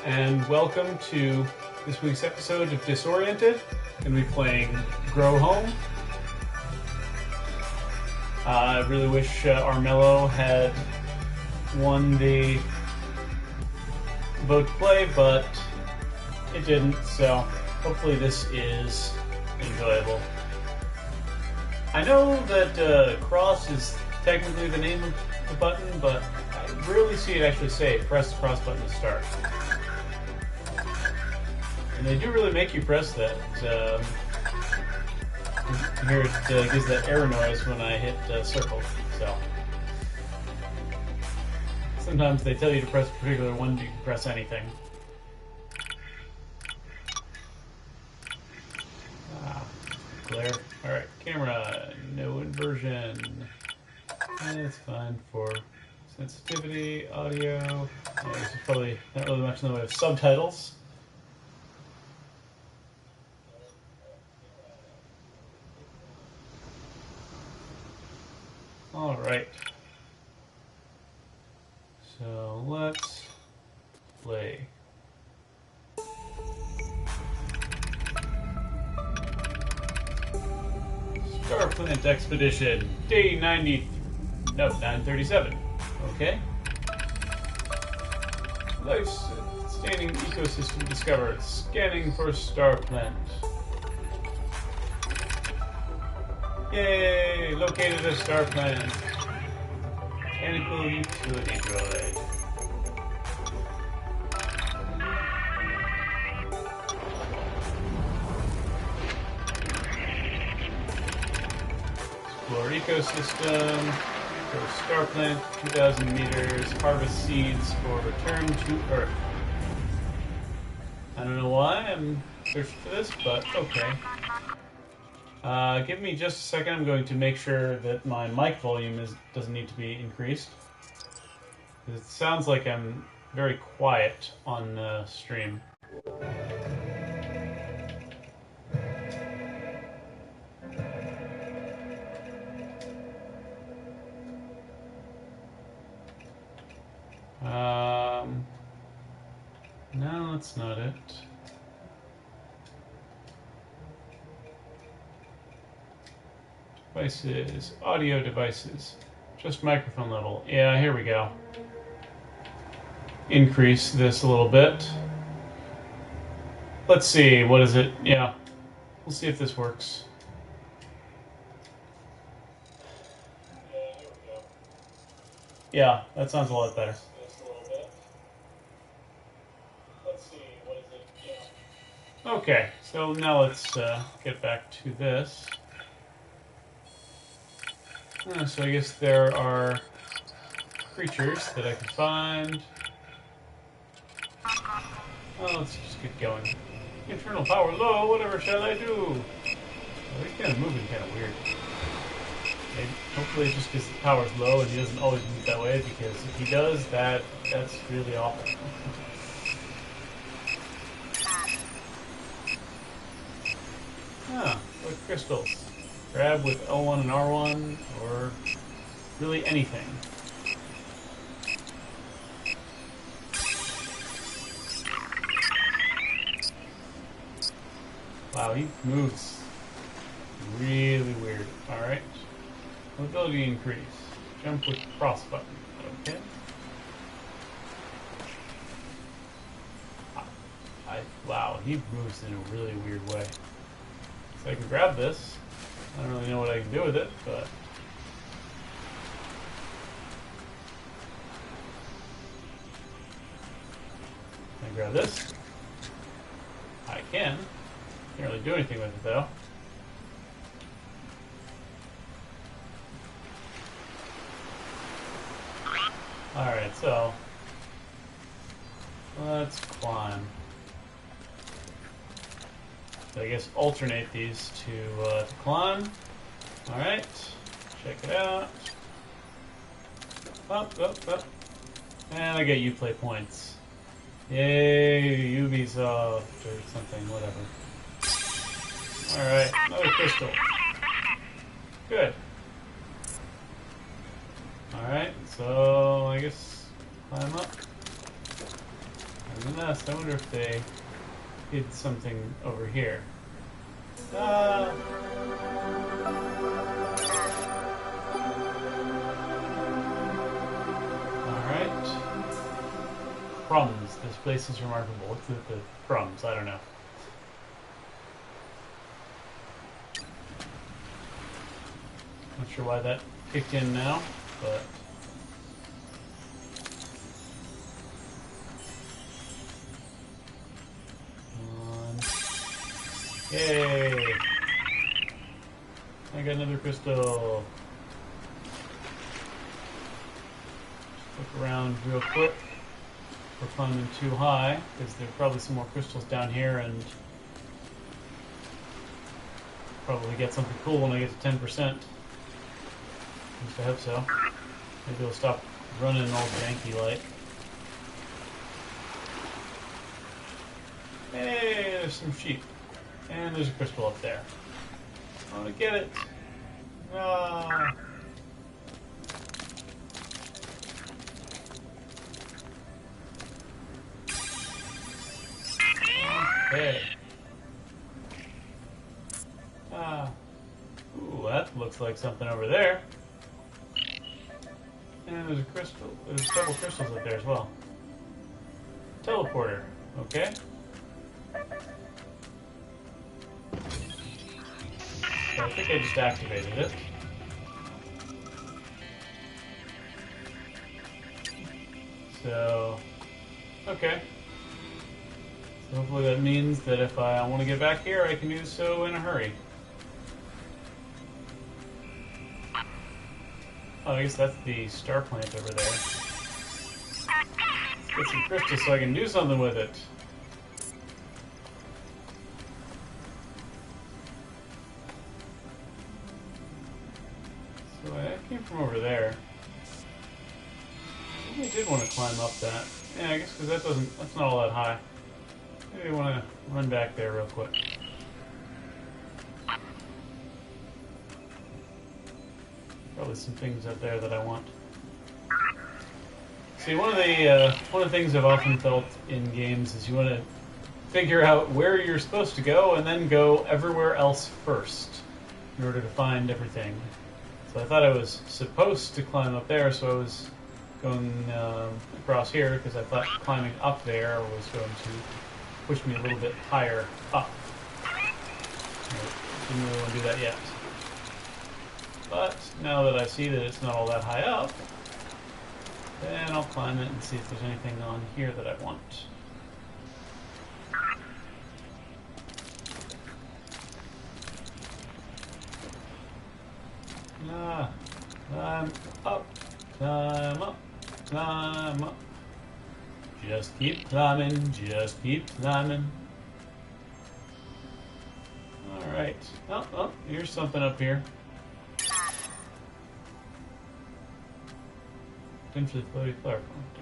and welcome to this week's episode of Disoriented. I'm going to be playing Grow Home. I really wish Armello had won the vote to play, but it didn't, so hopefully this is enjoyable. I know that cross is technically the name of the button, but I rarely see it actually say press the cross button to start. And they do really make you press that. Here it gives that error noise when I hit circle. So sometimes they tell you to press a particular one, you can press anything. Glare. Alright, camera, no inversion. That's fine for sensitivity, audio. This is probably not really much in the way of subtitles. Alright. So let's play. Starplant Expedition, day 937. Okay. Life-sustaining ecosystem discovered. Scanning for Starplant. Yay! Located a Starplant. Mechanical utility droid. Explore ecosystem. Go Starplant, 2,000 meters. Harvest seeds for return to Earth. I don't know why I'm searching for this, but okay. Give me just a second. I'm going to make sure that my mic volume doesn't need to be increased. It sounds like I'm very quiet on the stream. No, that's not it. Devices, audio devices, just microphone level. Yeah, here we go. Increase this a little bit. Let's see, what is it? Yeah, we'll see if this works. Yeah, that sounds a lot better. Okay, so now let's get back to this. So I guess there are creatures that I can find. Oh, let's just get going. Internal power low, whatever shall I do? Well, he's kind of moving kind of weird. Maybe, hopefully it's just because the power's low and he doesn't always move that way, because if he does, that's really awful. Like crystals. Grab with L1 and R1, or really anything. Wow, he moves really weird. Alright. Mobility increase. Jump with cross button. Okay. Wow, he moves in a really weird way. So I can grab this. I don't really know what I can do with it, but... Can I grab this? I can. Can't really do anything with it, though. Alright, so... let's climb. So I guess alternate these to climb. Alright, check it out. Up, up, up. And I get Uplay points. Yay, Ubisoft or something, whatever. Alright, another crystal. Good. Alright, so I guess climb up. in the nest. I wonder if they hid something over here. Alright. Crumbs. This place is remarkable. What's with the crumbs? I don't know. Not sure why that kicked in now, but... Yay! I got another crystal. Just look around real quick. We're climbing too high, because there are probably some more crystals down here, and probably get something cool when I get to 10%. At least I hope so. Maybe it'll stop running all janky like. Hey, there's some sheep. And there's a crystal up there. I want to get it. Ah. Okay. Ooh, that looks like something over there. And there's a crystal. There's a couple crystals up there as well. Teleporter. Okay. So I think I just activated it. So, okay. So hopefully that means that if I want to get back here, I can do so in a hurry. Oh, I guess that's the star plant over there. Let's get some crystals so I can do something with it. So I came from over there. Maybe I did want to climb up that. Yeah, I guess because that's not all that high. Maybe I want to run back there real quick. Probably some things up there that I want. See, one of the things I've often felt in games is you want to figure out where you're supposed to go and then go everywhere else first in order to find everything. So I thought I was supposed to climb up there, so I was going across here because I thought climbing up there was going to push me a little bit higher up. Didn't really want to do that yet. But now that I see that it's not all that high up, then I'll climb it and see if there's anything on here that I want. Climb up, climb up, climb up. Just keep climbing, just keep climbing. Alright. Oh, here's something up here. Potentially floaty flower.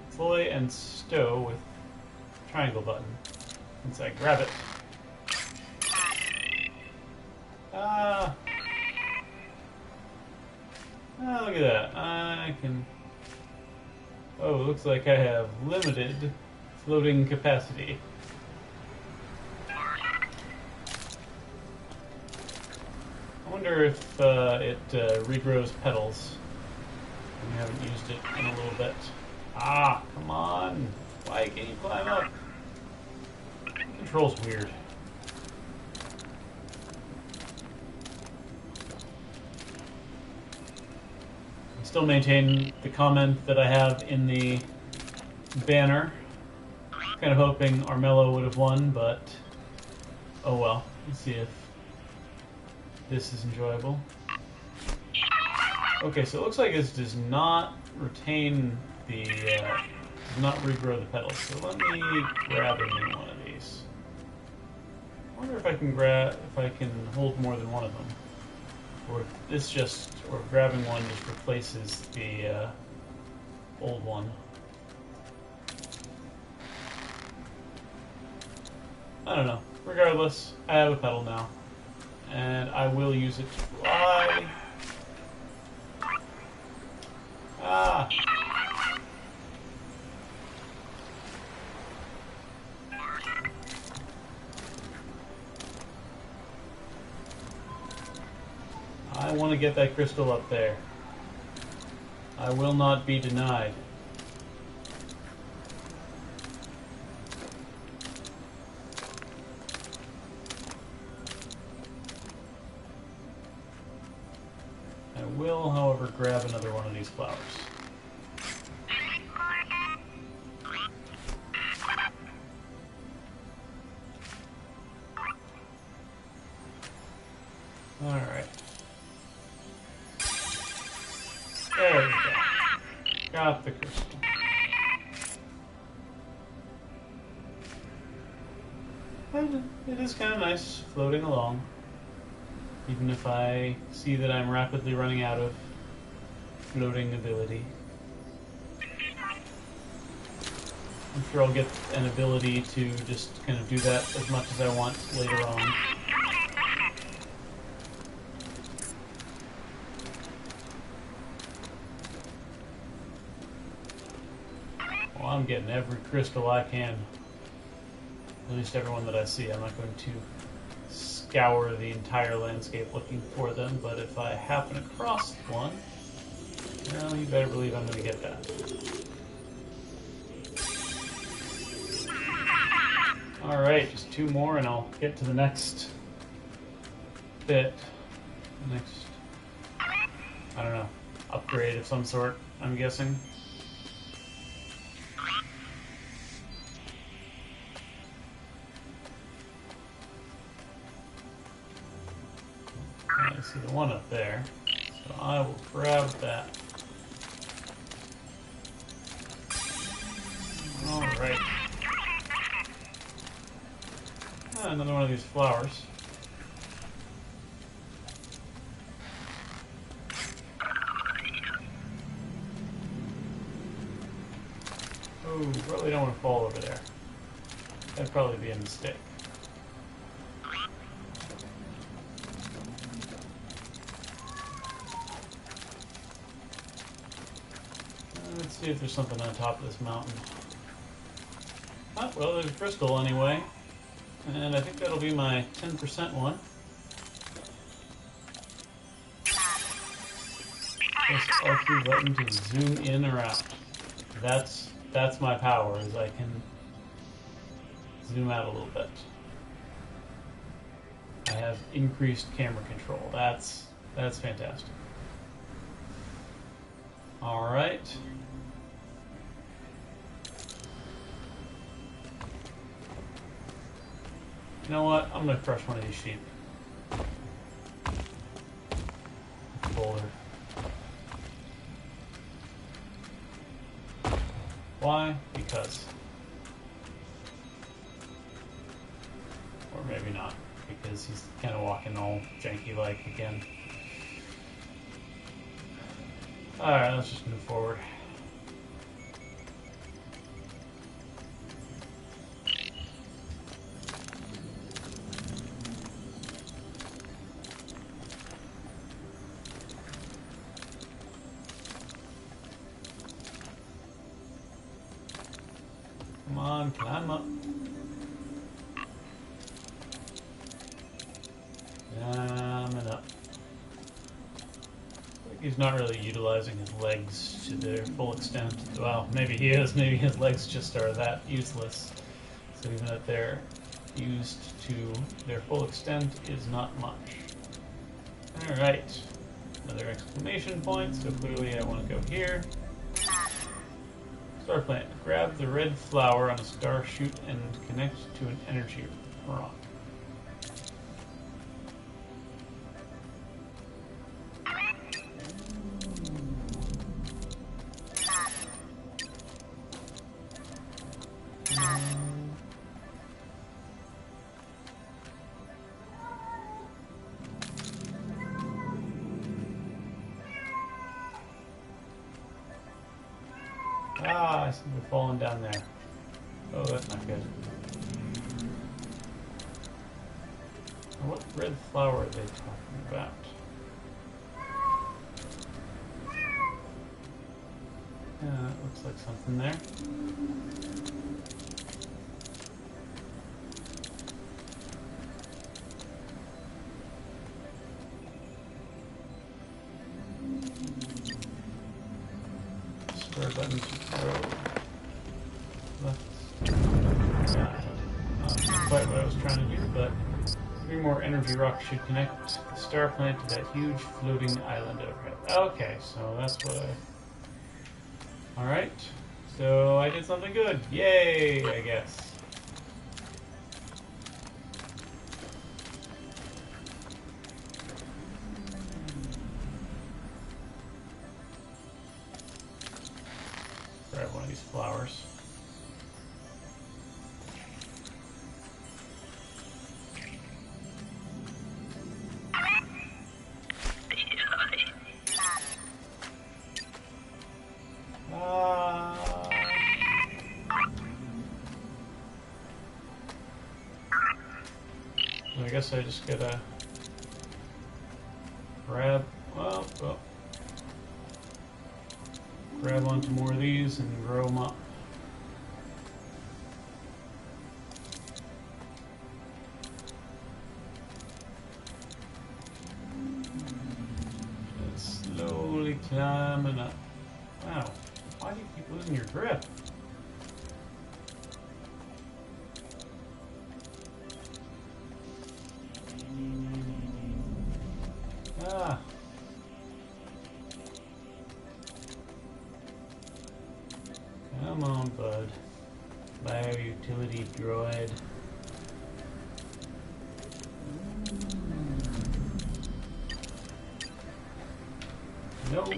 Deploy and stow with triangle button. Once I grab it. Look at that. I can... Oh, looks like I have limited floating capacity. I wonder if it regrows petals. We haven't used it in a little bit. Ah, come on. Why can't you climb up? The control's weird. I still maintain the comment that I have in the banner. Kind of hoping Armello would have won, but oh well. Let's see if this is enjoyable. Okay, so it looks like this does not retain the, does not regrow the petals. So let me grab a new one of these. I wonder if I can hold more than one of them. Or if grabbing one just replaces the, old one. I don't know. Regardless, I have a petal now. And I will use it to fly. I want to get that crystal up there. I will not be denied. I will, however, grab another one of these flowers. Alright. There we go. Got the crystal. And it is kind of nice floating along. Even if I see that I'm rapidly running out of floating ability. I'm sure I'll get an ability to just kind of do that as much as I want later on. Well, I'm getting every crystal I can. At least everyone that I see. I'm not going to scour the entire landscape looking for them, but if I happen across one, well, you better believe I'm going to get that. Alright, just two more and I'll get to the next bit. Next, I don't know, upgrade of some sort, I'm guessing. I see the one up there, so I will grab that. Alright. Another one of these flowers. Oh, probably don't want to fall over there. That'd probably be a mistake. Let's see if there's something on top of this mountain. Oh, well, there's a crystal anyway. And I think that'll be my 10% one. Press R3 button to zoom in or out. That's my power, is I can zoom out a little bit. I have increased camera control. That's fantastic. Alright. You know what? I'm gonna crush one of these sheep. Boulder. Why? Because. Or maybe not. Because he's kind of walking all janky-like again. Alright, let's just move forward. Come on, climb up. Climbing up. He's not really utilizing his legs to their full extent. Well, maybe he is. Maybe his legs just are that useless. So even if they're used to their full extent is not much. Alright. Another exclamation point, so clearly I want to go here. Star plant. Grab the red flower on a star shoot and connect to an energy rock. Ah, I seem to have fallen down there. Oh, that's not good. Now, what red flower are they talking about? Yeah, that looks like something there. quite what I was trying to do, but 3 more energy rocks should connect the star plant to that huge floating island overhead. Okay, so that's what I... Alright, so I did something good. Yay, I guess. Grab one of these flowers. I guess I just gotta grab, grab onto more of these and grow them up. Just slowly climbing up. Wow, why do you keep losing your grip? Ah. Come on, bud. Bio-utility droid. No, no.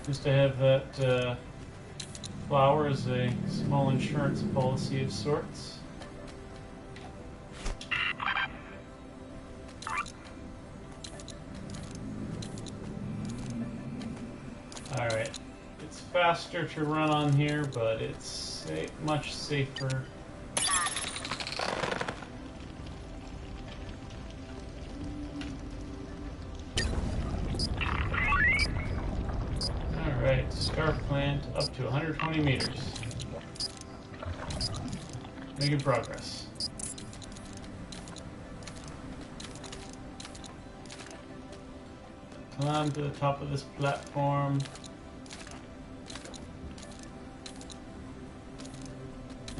Just to have that flower as a small insurance policy of sorts. Alright, it's faster to run on here, but it's much safer. Alright, star plant up to 120 meters. Making progress. Climb to the top of this platform.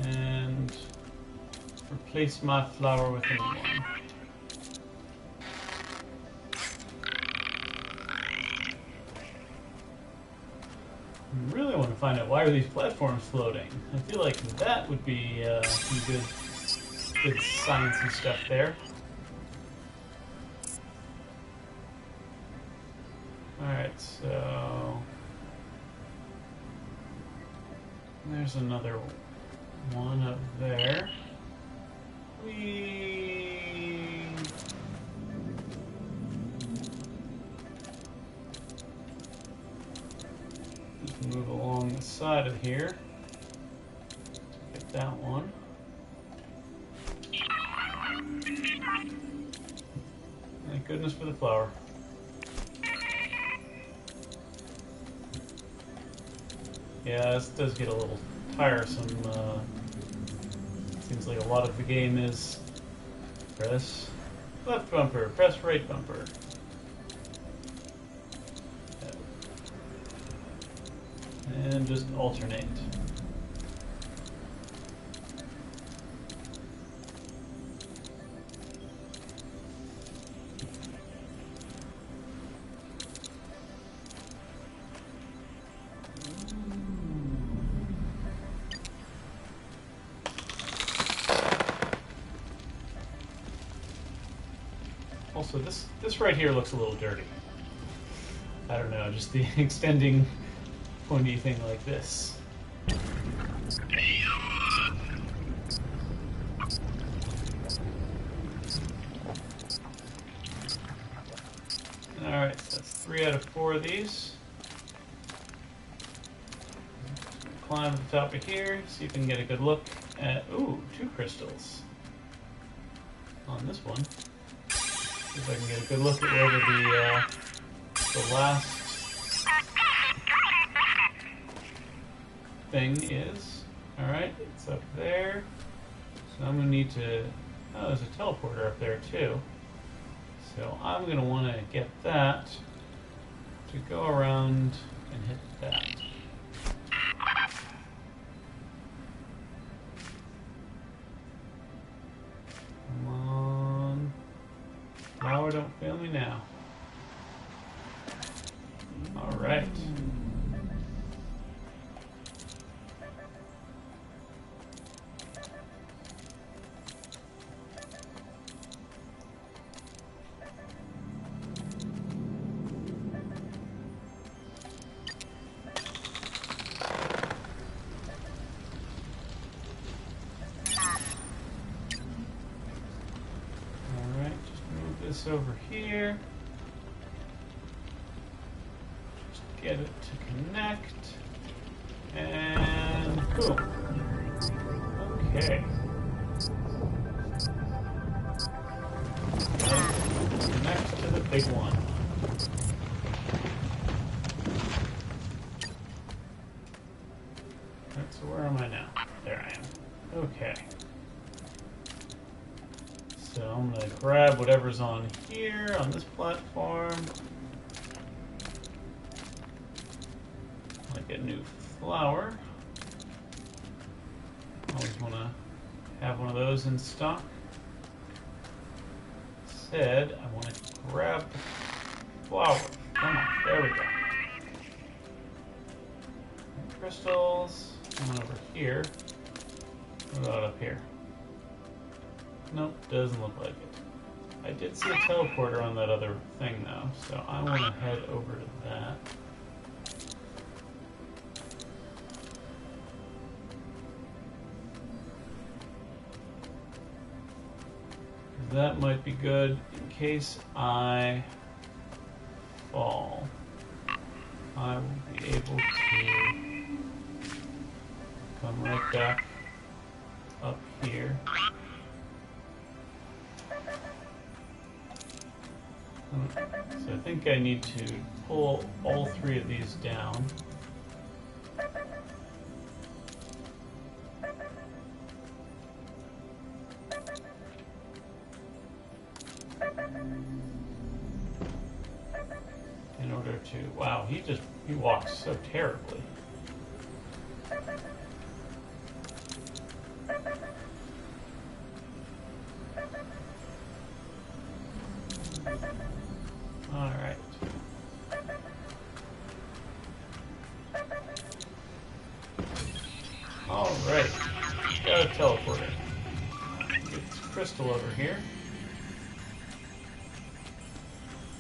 And replace my flower with a new one. I really want to find out why are these platforms floating. I feel like that would be some good science and stuff there. Alright, so there's another one up there. Just move along the side of here. Get that one. Thank goodness for the flower. Yeah, this does get a little tiresome. Seems like a lot of the game is press left bumper, press right bumper. And just alternate. Also, this right here looks a little dirty. I don't know, just the extending pointy thing like this. Alright, so that's 3 out of 4 of these. Climb to the top of here, see if we can get a good look at, ooh, 2 crystals on this one. See if I can get a good look at where the last thing is. Alright, it's up there. So I'm going to need to... Oh, there's a teleporter up there too. So I'm going to want to get that to go around and hit that. me now. Alright. This over here. Just get it to connect. And boom. Okay. And connect to the big one. Alright, so where am I now? There I am. Okay. So I'm going to grab whatever's on here, on this platform. Like a new flower. Always want to have one of those in stock. Said I want to grab the flower. Come on, there we go. Crystals. One over here. What about up here? Nope, doesn't look like it. I did see a teleporter on that other thing though, so I want to head over to that. That might be good in case I fall. I will be able to come right back up here. So I think I need to pull all three of these down. In order to, wow, he walks so terribly. Alright. Alright. Got a teleporter. Get this crystal over here.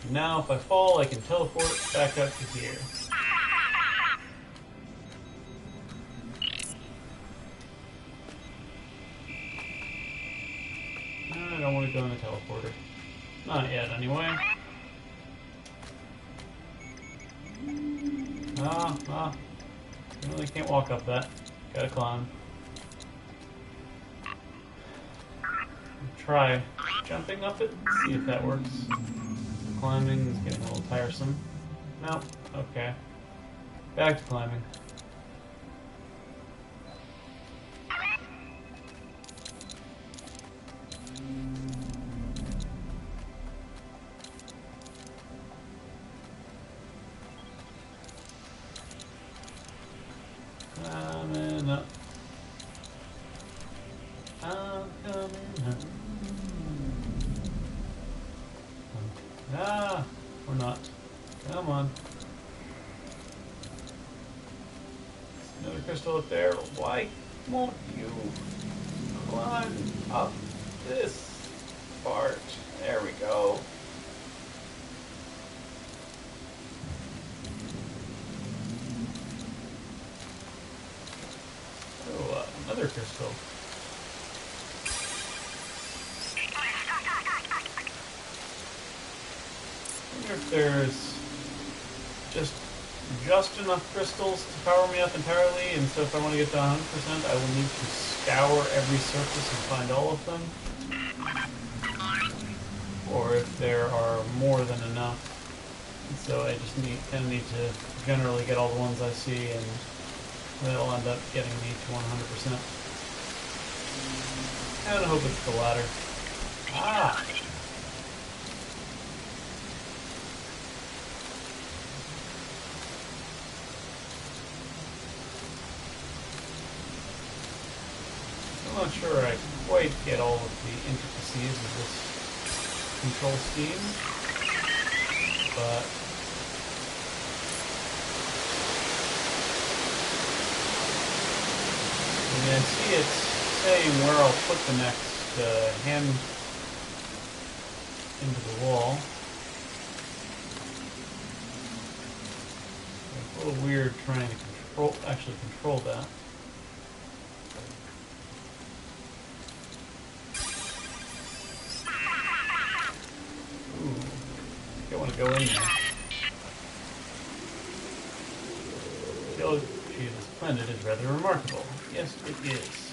Now if I fall, I can teleport back up to here. I don't want to go in the teleporter. Not yet, anyway. I really can't walk up that. Gotta climb. Try jumping up it, see if that works. Climbing is getting a little tiresome. Nope, okay. Back to climbing. Climbing up. I'm coming up. Ah, or not. Come on. Another crystal up there. Why won't you climb up this part? There we go. Oh, another crystal. I wonder if there's just enough crystals to power me up entirely, and so if I want to get to 100%, I will need to scour every surface and find all of them. Or if there are more than enough. And so I just kind of need to generally get all the ones I see, and that'll end up getting me to 100%. I hope it's the latter. Ah! I'm not sure I quite get all of the intricacies of this control scheme. but I mean, I see it's saying where I'll put the next hand into the wall. It's a little weird trying to actually control that. Ooh, I think I want to go in there. Geology of this planet is rather remarkable. Yes, it is.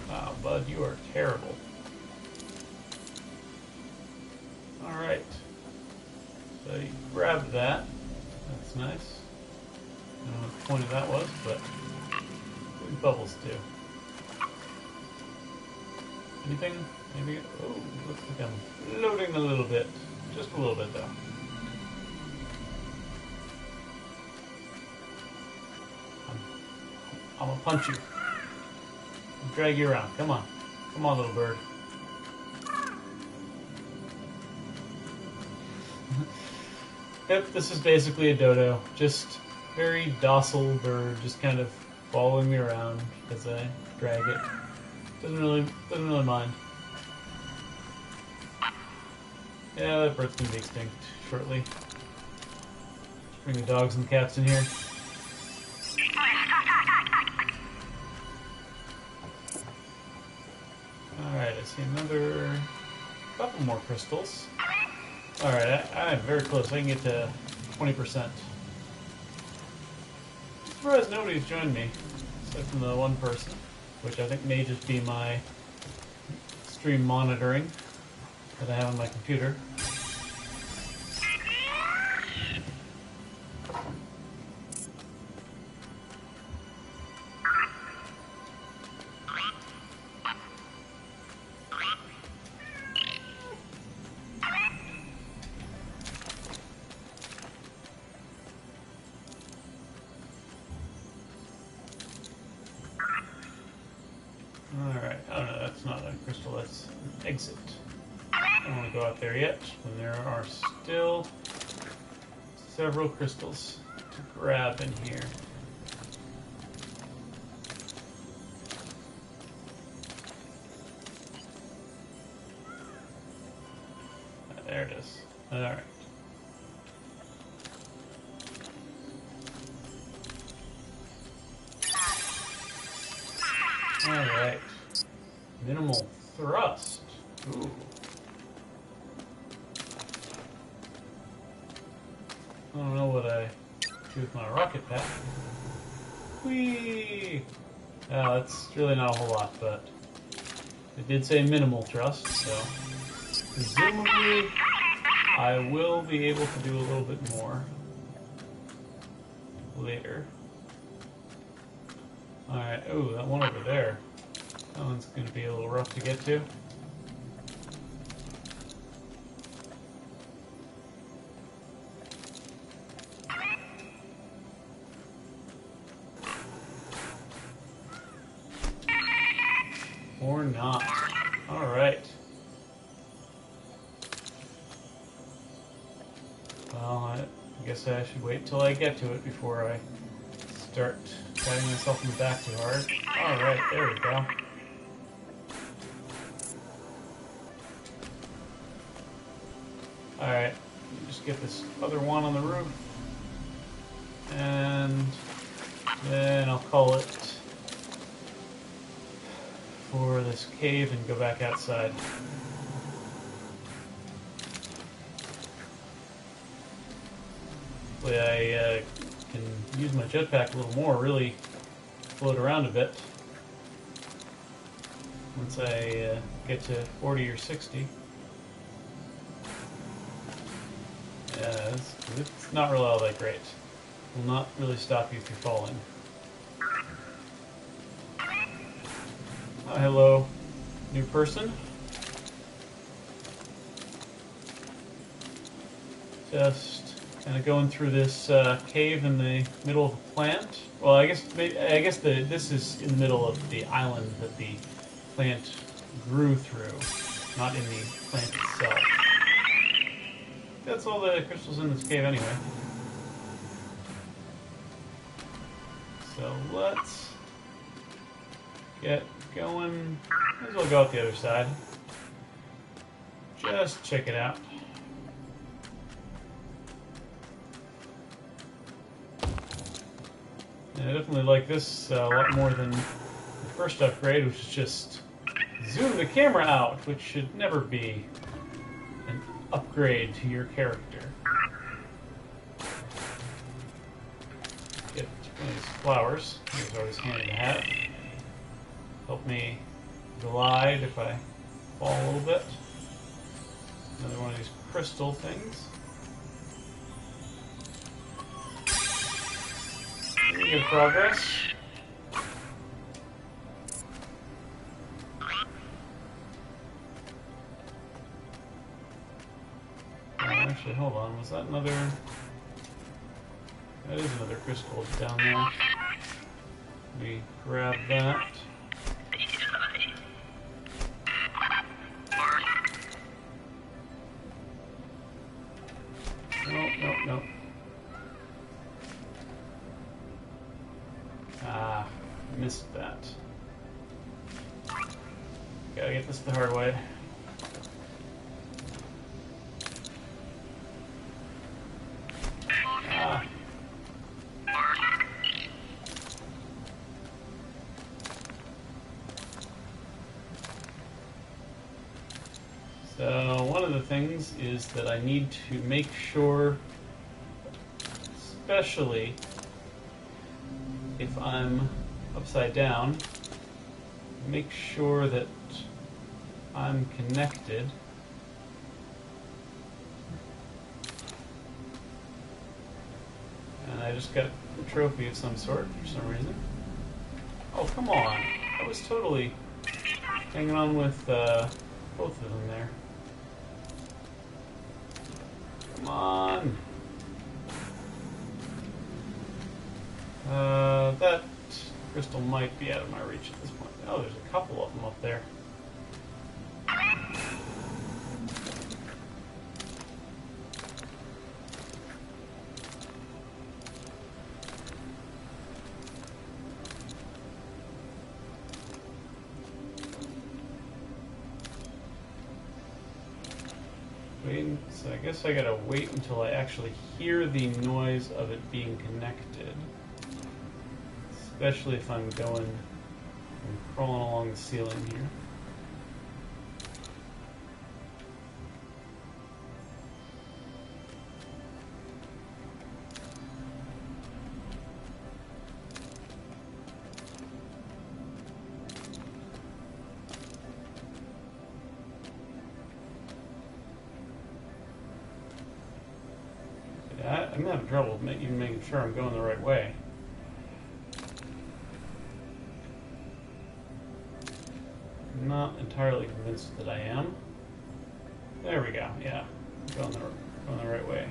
Wow, Bud, you are terrible. Alright. So you grab that. That's nice. I don't know what the point of that was, but good bubbles too. Anything? Maybe? Oh, looks like I'm loading a little bit. Just a little bit though. I'm gonna punch you. I'll drag you around. Come on. Come on, little bird. Yep, this is basically a dodo. Just very docile bird, just kind of following me around as I drag it. Doesn't really mind. Yeah, that bird's gonna be extinct shortly. Let's bring the dogs and cats in here. Alright, I see another couple more crystals. Alright, I'm very close. I can get to 20%. I'm surprised nobody's joined me, except from the one person, which I think may just be my stream monitoring that I have on my computer. Alright, oh no, that's not a crystal, that's an exit. I don't want to go out there yet, when there are still several crystals to grab in here. There it is. Alright. Alright. Minimal thrust. Ooh. I don't know what I do with my rocket pack. Whee! That's really not a whole lot, but it did say minimal thrust, so presumably I will be able to do a little bit more later. Alright, oh, that one over there. That one's going to be a little rough to get to. Or not. Alright. Well, I guess I should wait till I get to it before I start patting myself in the back too hard. Alright, there we go. Alright, just get this other one on the roof. And then I'll call it for this cave and go back outside. Hopefully I can use my jetpack a little more, really float around a bit once I get to 40 or 60. Yeah, it's not really all that great. Will not really stop you from falling. Hello, new person. Just kind of going through this cave in the middle of the plant. Well, I guess this is in the middle of the island that the plant grew through, not in the plant itself. That's all the crystals in this cave anyway. So let's get going. Might as well go out the other side. Just check it out. And I definitely like this a lot more than the first upgrade, which is just zoom the camera out, which should never be an upgrade to your character. Get one of these flowers. These are always handy to have. Help me glide if I fall a little bit. Another one of these crystal things. Good progress. Actually, hold on. Was that another? That is another crystal down there. Let me grab that. Nope. Ah, missed that. Gotta get this the hard way. Ah. So one of the things is that I need to make sure, especially if I'm upside down, make sure that I'm connected. And I just got a trophy of some sort for some reason. Oh, come on. I was totally hanging on with both of them there. Come on. That crystal might be out of my reach at this point. Oh, there's a couple of them up there. So I guess I gotta wait until I actually hear the noise of it being connected. Especially if I'm crawling along the ceiling here. I'm having trouble even making sure I'm going the right way. I'm not entirely convinced that I am. There we go. Yeah, going the right way.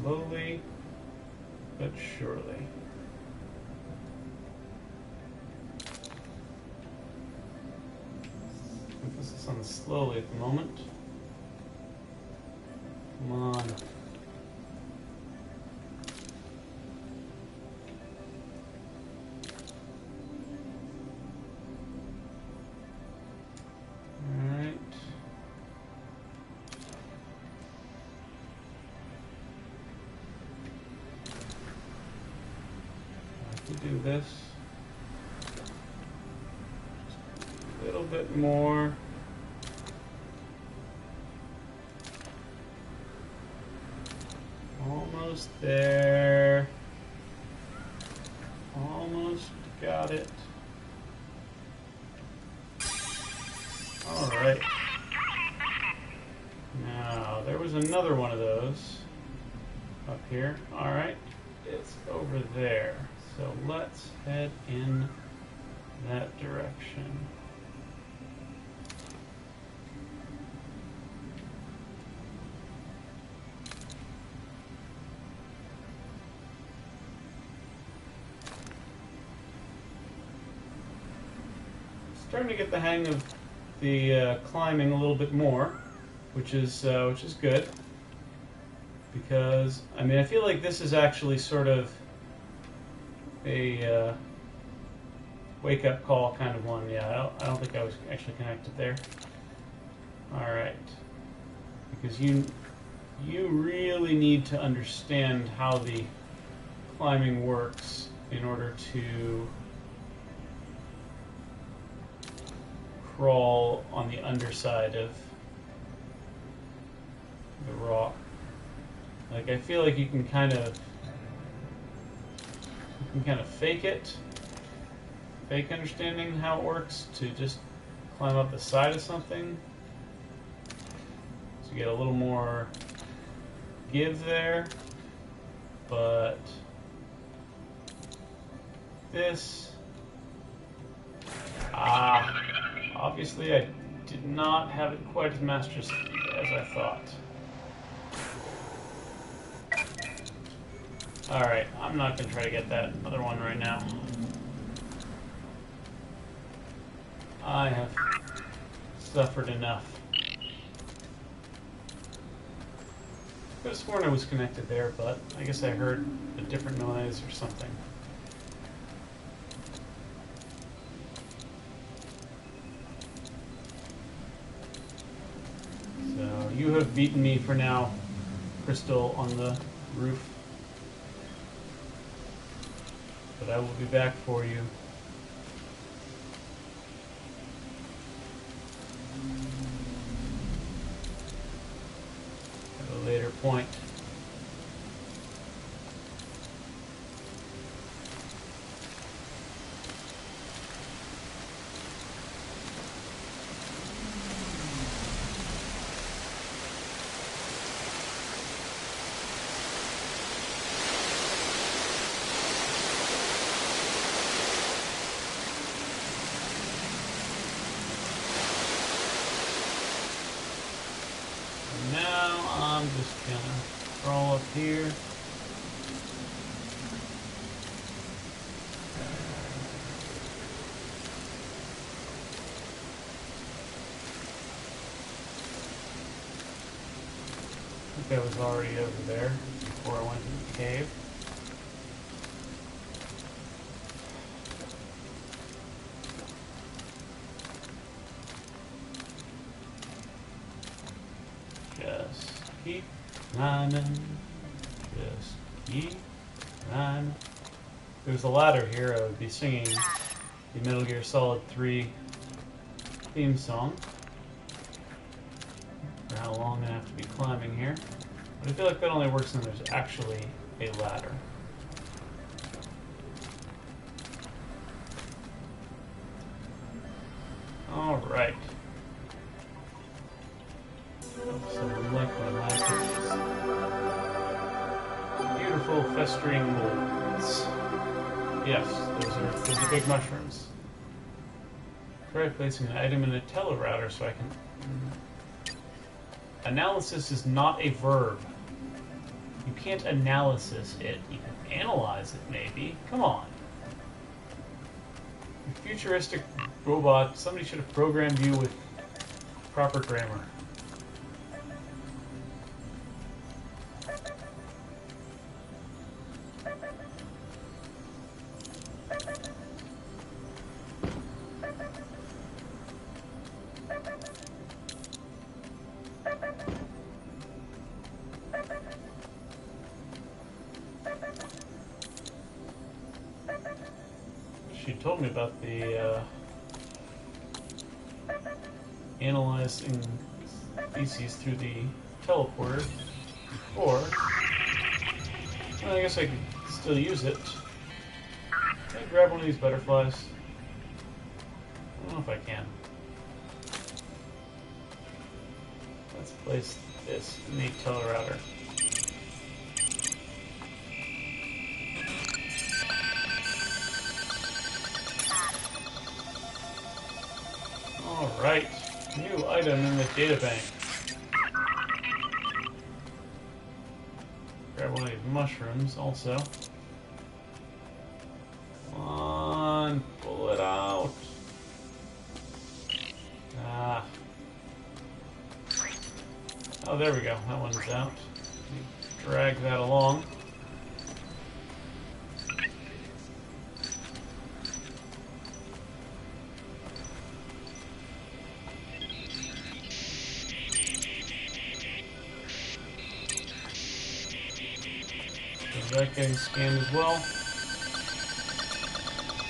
Slowly, but surely. Emphasis on the slowly at the moment. Come on. Do this just a little bit more. Almost there. Almost got it. All right. Now, there was another one of those up here. All right. It's over there. So let's head in that direction. starting to get the hang of the climbing a little bit more, which is good. Because I mean, I feel like this is actually sort of a wake-up call kind of one. Yeah, I don't think I was actually connected there. All right, because you really need to understand how the climbing works in order to crawl on the underside of the rock. Like, I feel like you can kind of fake it, fake understanding how it works to just climb up the side of something. So you get a little more give there, but this, obviously I did not have it quite as mastered as I thought. Alright, I'm not going to try to get that other one right now. I have suffered enough. I could have sworn I was connected there, but I guess I heard a different noise or something. So, you have beaten me for now, Crystal, on the roof. But I will be back for you. At a later point. Now I'm just gonna crawl up here. I think I was already over there before I went to the cave. Just keep climbing. Just keep climbing. If there was a ladder here, I would be singing the Metal Gear Solid 3 theme song. For how long I have to be climbing here. But I feel like that only works when there's actually a ladder. Alright. Some liquid matches. Beautiful festering molds. Yes, those are big mushrooms. Try placing an item in a telerouter so I can... Analysis is not a verb. You can't analysis it. You can analyze it, maybe. Come on. You futuristic robot, somebody should have programmed you with proper grammar. She told me about the analyzing species through the teleporter before. Well, I guess I could still use it. Can I grab one of these butterflies? I don't know if I can. Let's place this in the telerouter. Alright, new item in the databank. Grab one of these mushrooms also. Come on, pull it out. that one's out. Drag that along. Is that getting scanned as well?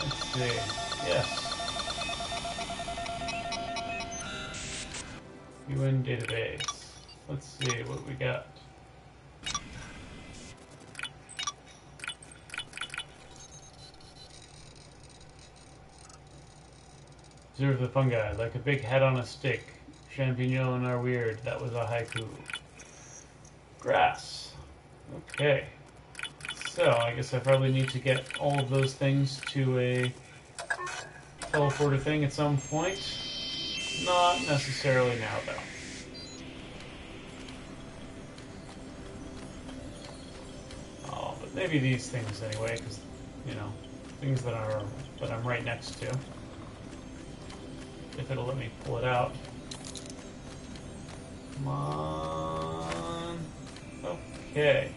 Let's see. Yes. UN database. Let's see what we got. Observe the fungi, like a big head on a stick. Champignons are weird. That was a haiku. Grass. Okay. So, I guess I probably need to get all of those things to a teleporter thing at some point. Not necessarily now, though. Oh, but maybe these things anyway, because, you know, things that I'm right next to. If it'll let me pull it out. Come on. Okay.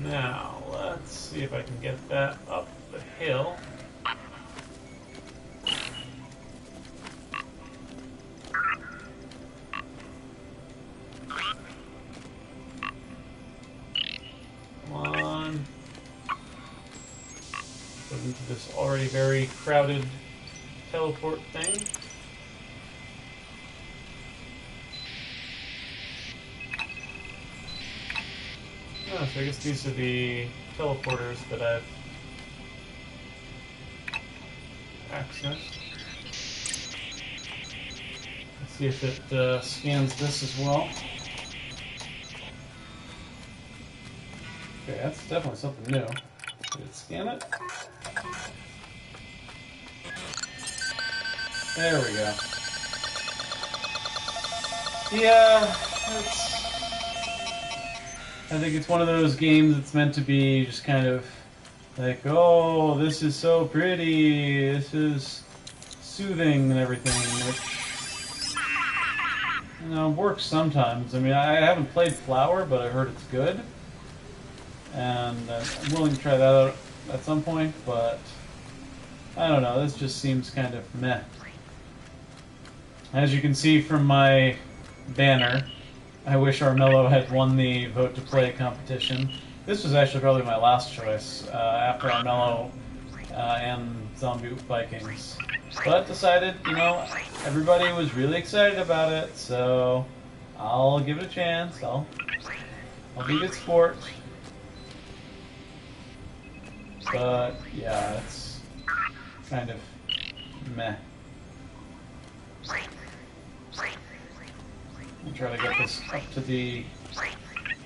Now, let's see if I can get that up the hill. Come on. Go into this already very crowded teleport thing. Oh, so I guess these are the teleporters that I've accessed. Let's see if it scans this as well. Okay, that's definitely something new. Did it scan it? There we go. Yeah, I think it's one of those games that's meant to be just kind of like, oh, this is so pretty, this is soothing and everything, which, you know, works sometimes. I mean, I haven't played Flower, but I've heard it's good, and I'm willing to try that out at some point, but I don't know, this just seems kind of meh. As you can see from my banner, I wish Armello had won the Vote to Play competition. This was actually probably my last choice, after Armello and Zombie Vikings. But decided, you know, everybody was really excited about it, so I'll give it a chance. I'll be a good sport. But, yeah, it's kind of meh. I'll try to get this up to the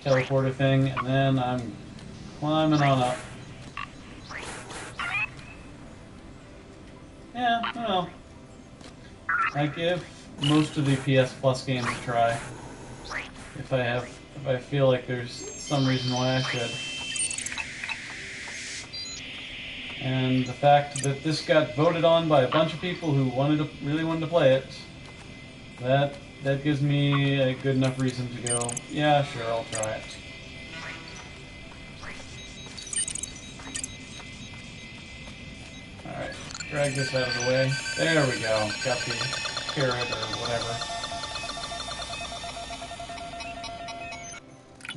teleporter thing, and then I'm climbing on up. Yeah, I don't know. I give most of the PS Plus games a try. If I feel like there's some reason why I should. And the fact that this got voted on by a bunch of people who really wanted to play it, that gives me a good enough reason to go, yeah, sure, I'll try it. Alright, drag this out of the way. There we go. Got the carrot or whatever.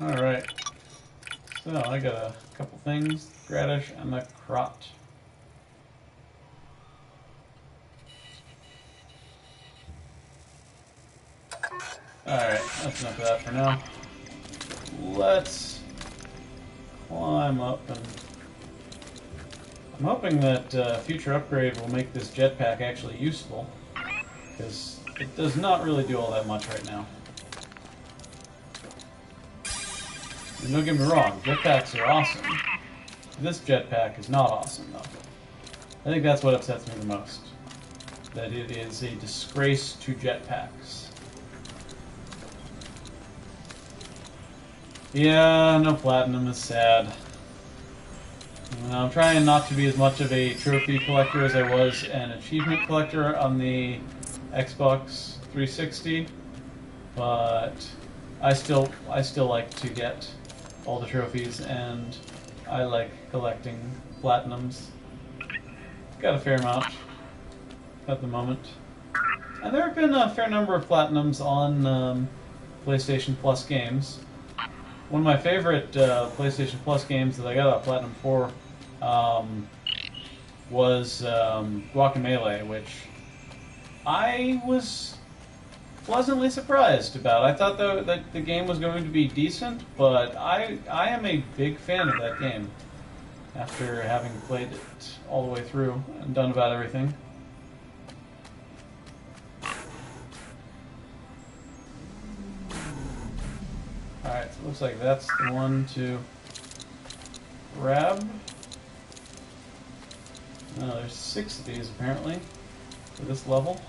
Alright. So, I got a couple things. Radish and the crot. Alright, that's enough of that for now. Let's climb up, and I'm hoping that future upgrade will make this jetpack actually useful, because it does not really do all that much right now. And don't get me wrong, jetpacks are awesome. This jetpack is not awesome, though. I think that's what upsets me the most. That it is a disgrace to jetpacks. Yeah, no platinum is sad. I'm trying not to be as much of a trophy collector as I was an achievement collector on the Xbox 360, but I still like to get all the trophies, and I like collecting platinums. Got a fair amount at the moment. And there have been a fair number of platinums on PlayStation Plus games. One of my favorite PlayStation Plus games that I got a platinum for was Guacamelee, which I was pleasantly surprised about. I thought though that the game was going to be decent, but I am a big fan of that game after having played it all the way through and done about everything. Alright, so it looks like that's the one to grab. Oh, there's 6 of these apparently for this level.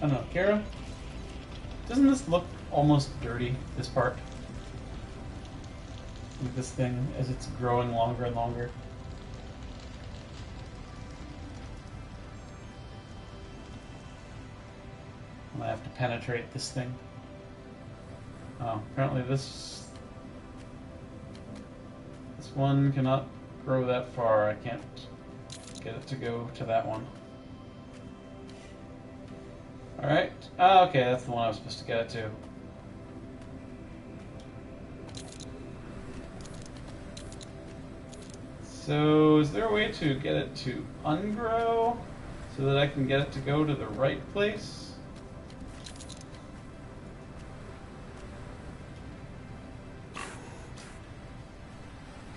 I don't know, Kara, doesn't this look almost dirty, this part? With this thing, as it's growing longer and longer. I have to penetrate this thing. Oh, apparently this one cannot grow that far. I can't get it to go to that one. Alright. Ah, okay, that's the one I was supposed to get it to. So, is there a way to get it to ungrow so that I can get it to go to the right place?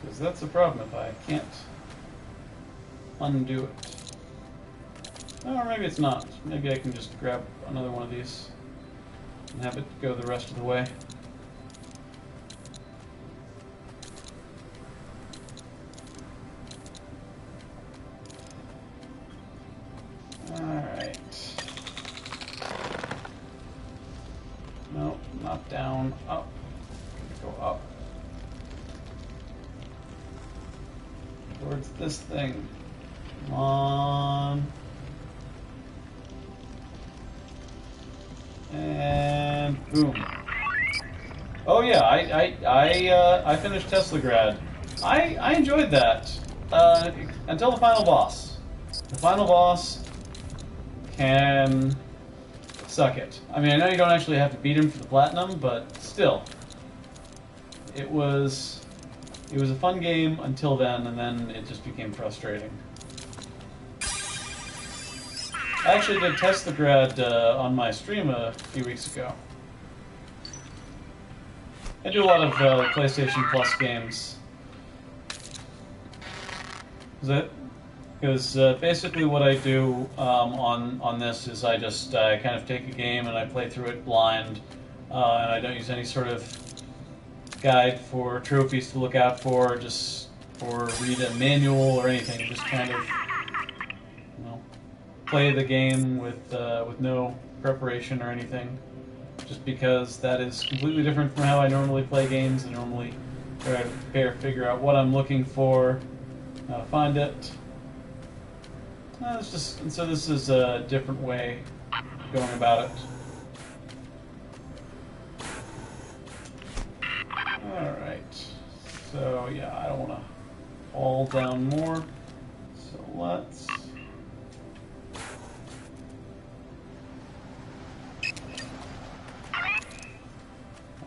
Because that's the problem if I can't undo it. Or maybe it's not. Maybe I can just grab another one of these and have it go the rest of the way. Alright. No, not down. Up. Go up. Towards this thing. Come on. And boom. Oh yeah, I finished Teslagrad. I enjoyed that until the final boss. The final boss can suck it. I mean, I know you don't actually have to beat him for the platinum, but still, it was a fun game until then, and then it just became frustrating. I actually did Teslagrad on my stream a few weeks ago. I do a lot of PlayStation Plus games. Because basically what I do on this is I just kind of take a game and I play through it blind, and I don't use any sort of guide for trophies to look out for, or read a manual or anything. Just kind of, play the game with no preparation or anything, just because that is completely different from how I normally play games. I normally try to figure out what I'm looking for, how to find it. And so this is a different way of going about it. Alright, so yeah, I don't want to fall down more, so let's...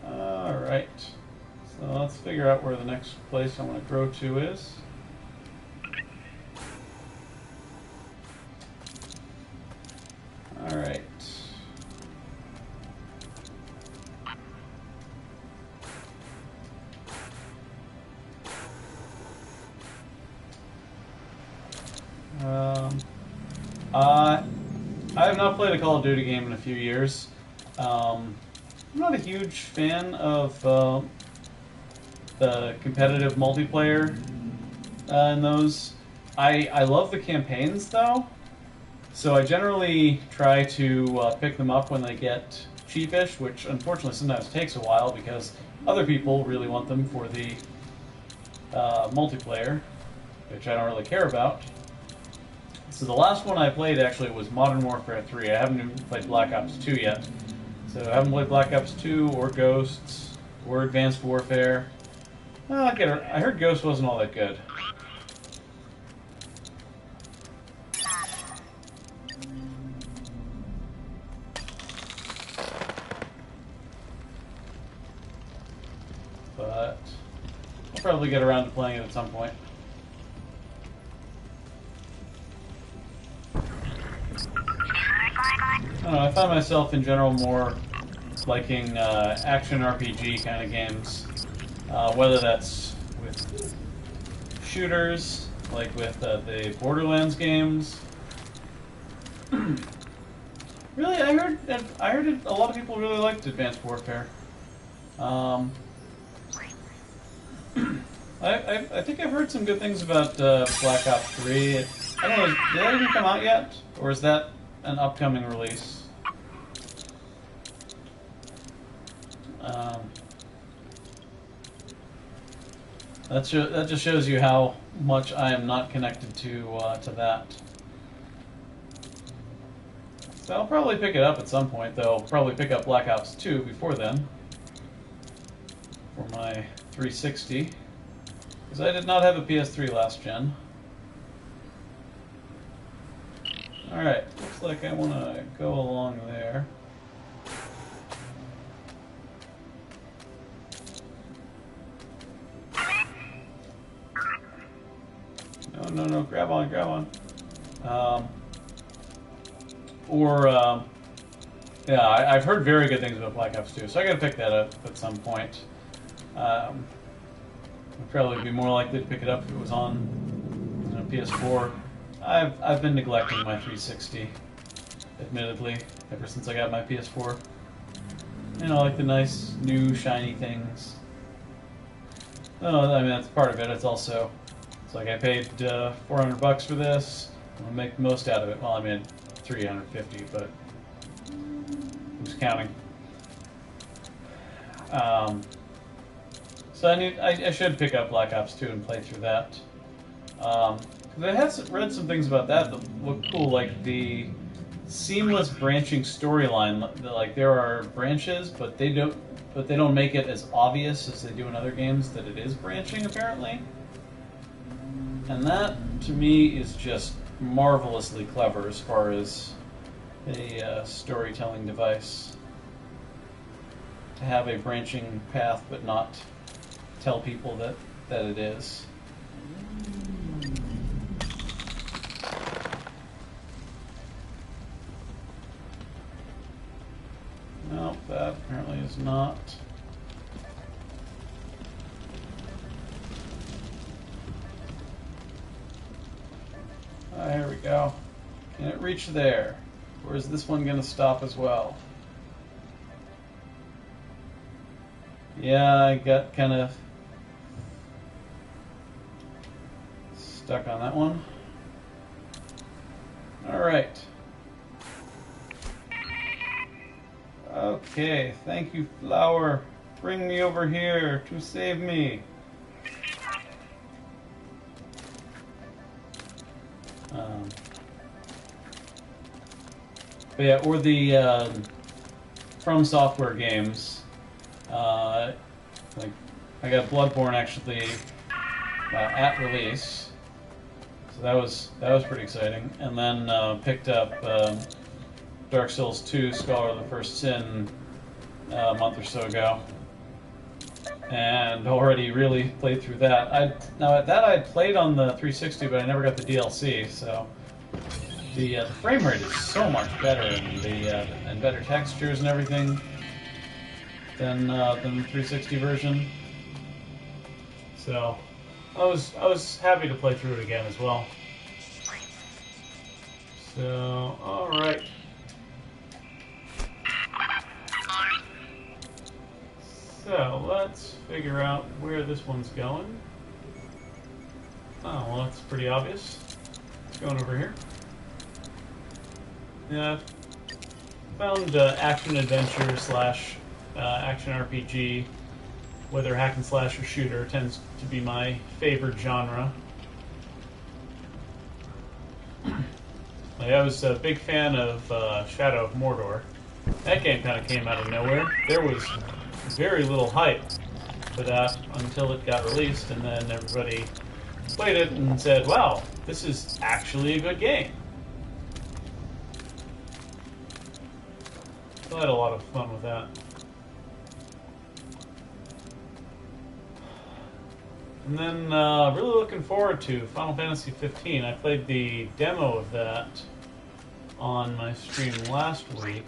Alright, so let's figure out where the next place I want to grow to is. Alright. I have not played a Call of Duty game in a few years. I'm not a huge fan of the competitive multiplayer in those. I love the campaigns though, so I generally try to pick them up when they get cheapish, which unfortunately sometimes takes a while because other people really want them for the multiplayer, which I don't really care about. So the last one I played actually was Modern Warfare 3. I haven't even played Black Ops 2 yet. So I haven't played Black Ops 2 or Ghosts or Advanced Warfare. Well, I heard Ghost wasn't all that good. But I'll probably get around to playing it at some point. I don't know, I find myself in general more liking action RPG kind of games. Whether that's with shooters, like with the Borderlands games. Really, I heard a lot of people really liked Advanced Warfare. I think I've heard some good things about Black Ops 3. I don't know, did that even come out yet? Or is that an upcoming release? That just shows you how much I am not connected to that. So I'll probably pick it up at some point, though. I'll probably pick up Black Ops 2 before then for my 360, because I did not have a PS3 last gen. Alright, looks like I want to go along there. No, grab on. Yeah, I've heard very good things about Black Ops 2, so I gotta pick that up at some point. I'd probably be more likely to pick it up if it was on PS4. I've been neglecting my 360, admittedly, ever since I got my PS4. You know, like the nice, new, shiny things. No, I mean, that's part of it. It's also, it's like I paid $400 for this. I'm gonna make the most out of it. Well, I mean, 350, but who's counting? So I should pick up Black Ops 2 and play through that. Because I have read some things about that look cool, like the seamless branching storyline. Like there are branches, but they don't make it as obvious as they do in other games that it is branching, apparently. And that, to me, is just marvelously clever as far as a storytelling device. To have a branching path, but not tell people that it is. Nope, that apparently is not. Here we go. Can it reach there? Or is this one going to stop as well? Yeah, I got kind of stuck on that one. Alright. Okay, thank you, Flower. Bring me over here to save me. But yeah, or the From Software games. Like I got Bloodborne actually at release, so that was pretty exciting. And then picked up Dark Souls 2: Scholar of the First Sin a month or so ago, and already really played through that. Now I played on the 360, but I never got the DLC. So the frame rate is so much better, and better textures and everything than the 360 version. So I was happy to play through it again as well. So all right. So let's figure out where this one's going. Oh, well, that's pretty obvious. It's going over here. Yeah, found action adventure / action RPG whether hack and slash or shooter tends to be my favorite genre. Like, I was a big fan of Shadow of Mordor. That game kind of came out of nowhere. There was very little hype for that until it got released, and then everybody played it and said, wow, this is actually a good game. So I had a lot of fun with that. And then, really looking forward to Final Fantasy 15. I played the demo of that on my stream last week.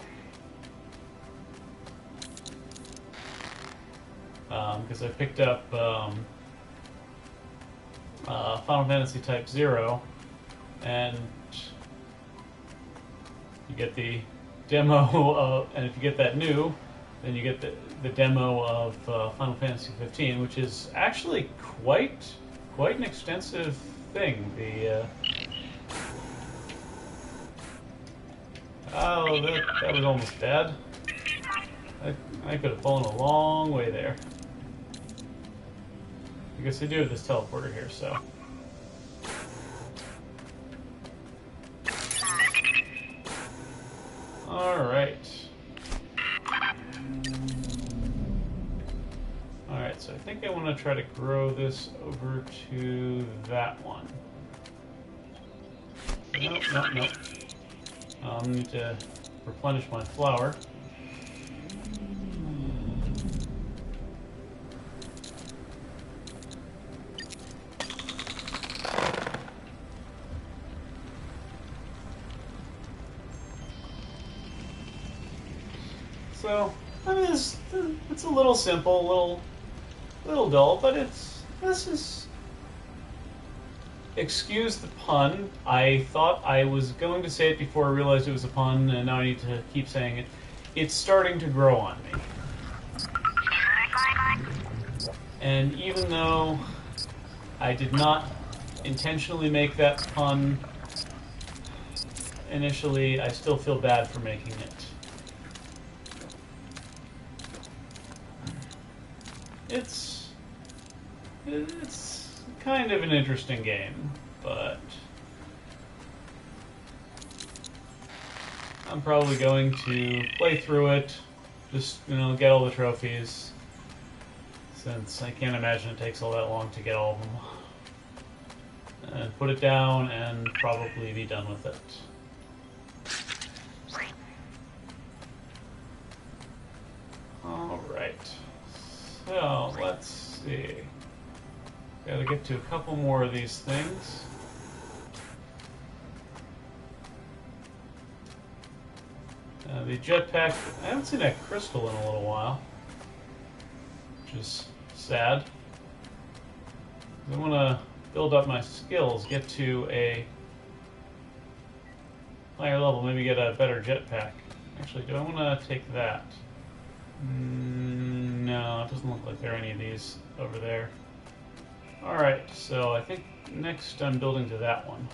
Because I picked up Final Fantasy Type 0, and you get the demo of, and if you get that new, then you get the demo of Final Fantasy 15, which is actually quite an extensive thing. The oh, that was almost bad. I could have fallen a long way there. I guess I do have this teleporter here, so. Alright. Alright, so I think I want to try to grow this over to that one. Nope. I need to replenish my flour. So, I mean, it's a little simple, little dull, but this is. Excuse the pun. I thought I was going to say it before I realized it was a pun, and now I need to keep saying it. It's starting to grow on me. And even though I did not intentionally make that pun initially, I still feel bad for making it. It's kind of an interesting game, but I'm probably going to play through it, just, get all the trophies, since I can't imagine it takes all that long to get all of them, and put it down and probably be done with it. Alright, so let's see. Gotta get to a couple more of these things. The jetpack, I haven't seen that crystal in a little while, which is sad. I want to build up my skills, get to a higher level, maybe get a better jetpack. Actually, do I want to take that? No, it doesn't look like there are any of these over there. Alright, so I think next I'm building to that one.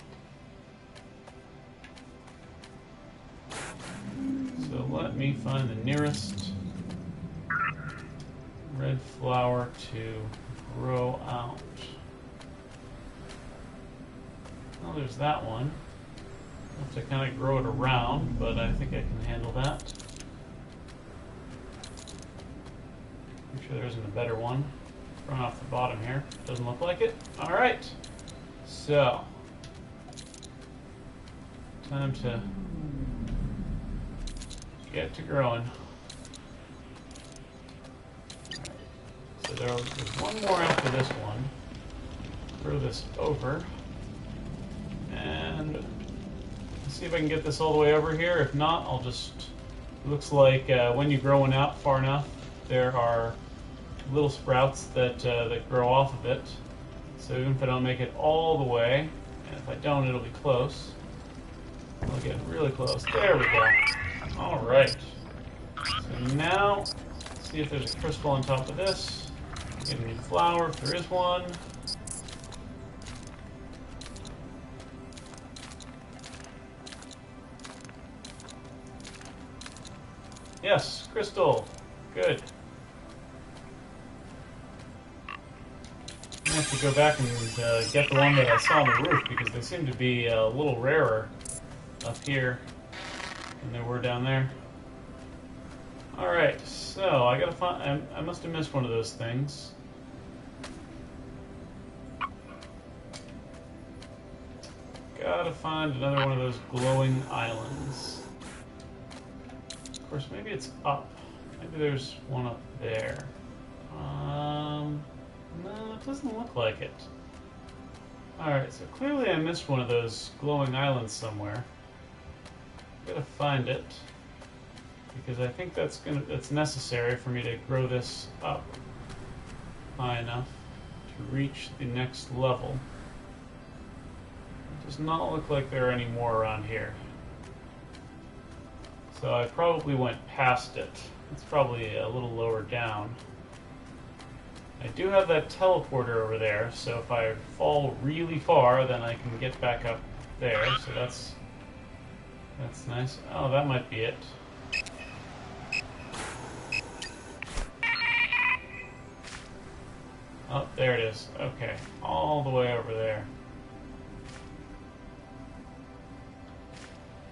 So let me find the nearest red flower to grow out. Well, there's that one. I have to kind of grow it around, but I think I can handle that. Make sure there isn't a better one. Run off the bottom here. Doesn't look like it. Alright. So. Time to get to growing. Right. So there's one more after this one. Throw this over. And let's see if I can get this all the way over here. If not, I'll just... It looks like when you grow one out far enough, there are little sprouts that grow off of it. So even if I don't make it all the way, and if I don't, it'll be close. I'll get really close. There we go. Alright. So now, let's see if there's a crystal on top of this. Get a new flower if there is one. Yes, crystal. Good. have to go back and get the one that I saw on the roof because they seem to be a little rarer up here than they were down there. Alright, so I gotta find. I must have missed one of those things. Gotta find another one of those glowing islands. Of course, maybe it's up. Maybe there's one up there. No, it doesn't look like it. Alright, so clearly I missed one of those glowing islands somewhere. Gotta find it. Because I think that's necessary for me to grow this up high enough to reach the next level. It does not look like there are any more around here. So I probably went past it. It's probably a little lower down. I do have that teleporter over there, so if I fall really far, then I can get back up there. So that's nice. Oh, that might be it. Oh, there it is. Okay, all the way over there.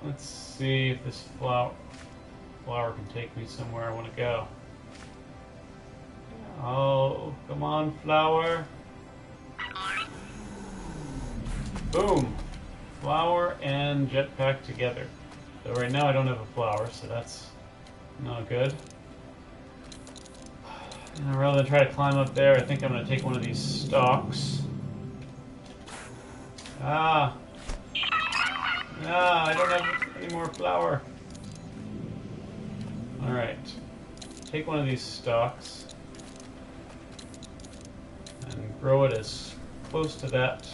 Let's see if this flower can take me somewhere I want to go. Oh, come on, flower. Boom. Flower and jetpack together. So right now I don't have a flower, so that's not good. Rather than try to climb up there, I think I'm going to take one of these stalks. Ah, I don't have any more flour. Alright. Take one of these stalks and grow it as close to that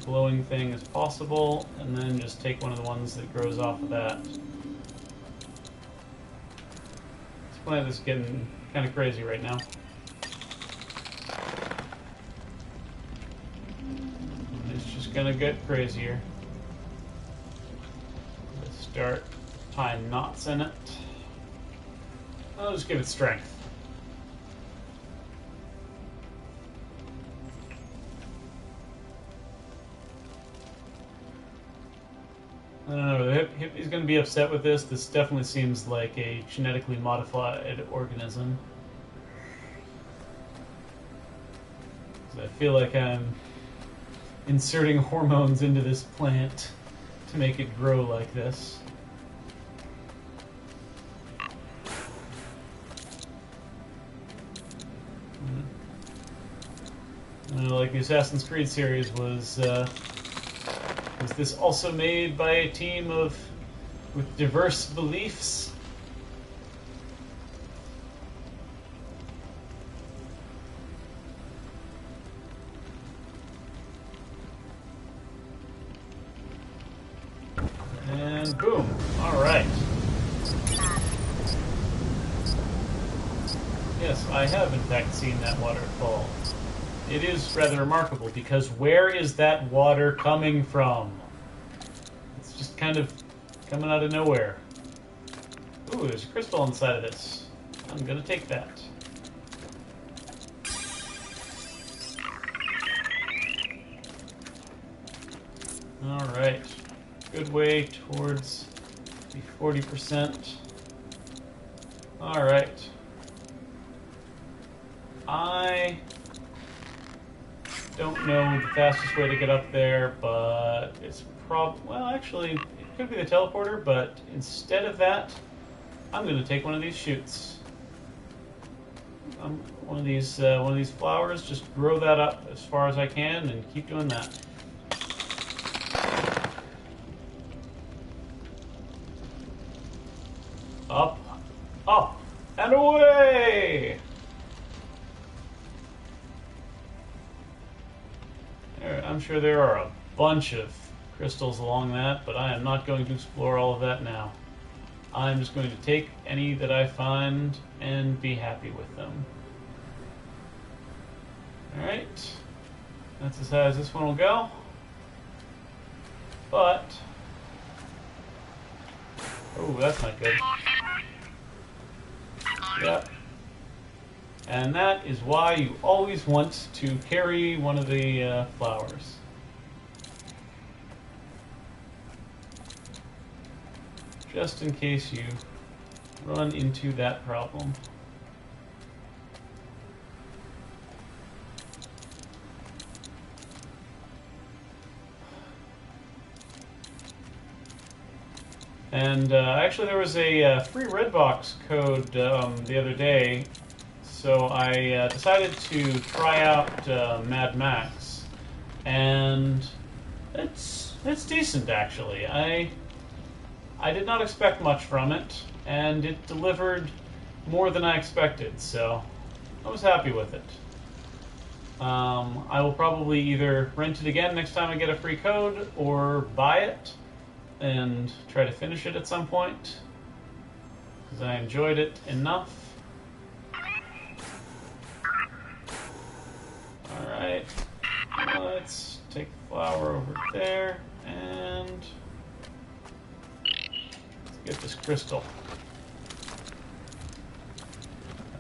glowing thing as possible, and then just take one of the ones that grows off of that. This plant is getting kind of crazy right now. It's just gonna get crazier. Let's start tying knots in it. I'll just give it strength. I don't know, he's going to be upset with this. This definitely seems like a genetically modified organism. I feel like I'm inserting hormones into this plant to make it grow like this. Like the Assassin's Creed series was this also made by a team with diverse beliefs? And boom. Alright. Yes, I have in fact seen that waterfall. It is rather remarkable, because where is that water coming from? It's just kind of coming out of nowhere. Ooh, there's a crystal inside of this. I'm gonna take that. Alright. Good way towards the 40%. Alright. I don't know the fastest way to get up there, but it's well, actually, it could be the teleporter, but instead of that, I'm going to take one of these chutes. One of these flowers, just grow that up as far as I can and keep doing that. Up, up, and away! I'm sure there are a bunch of crystals along that, but I am not going to explore all of that now. I'm just going to take any that I find and be happy with them. Alright. That's as high as this one will go. But... oh, that's not good. Yep. And that is why you always want to carry one of the flowers. Just in case you run into that problem. And actually there was a free Redbox code the other day, so I decided to try out Mad Max, and it's decent actually. I did not expect much from it, and it delivered more than I expected, so I was happy with it. I will probably either rent it again next time I get a free code, or buy it and try to finish it at some point, because I enjoyed it enough. Alright, let's take the flower over there, and let's get this crystal.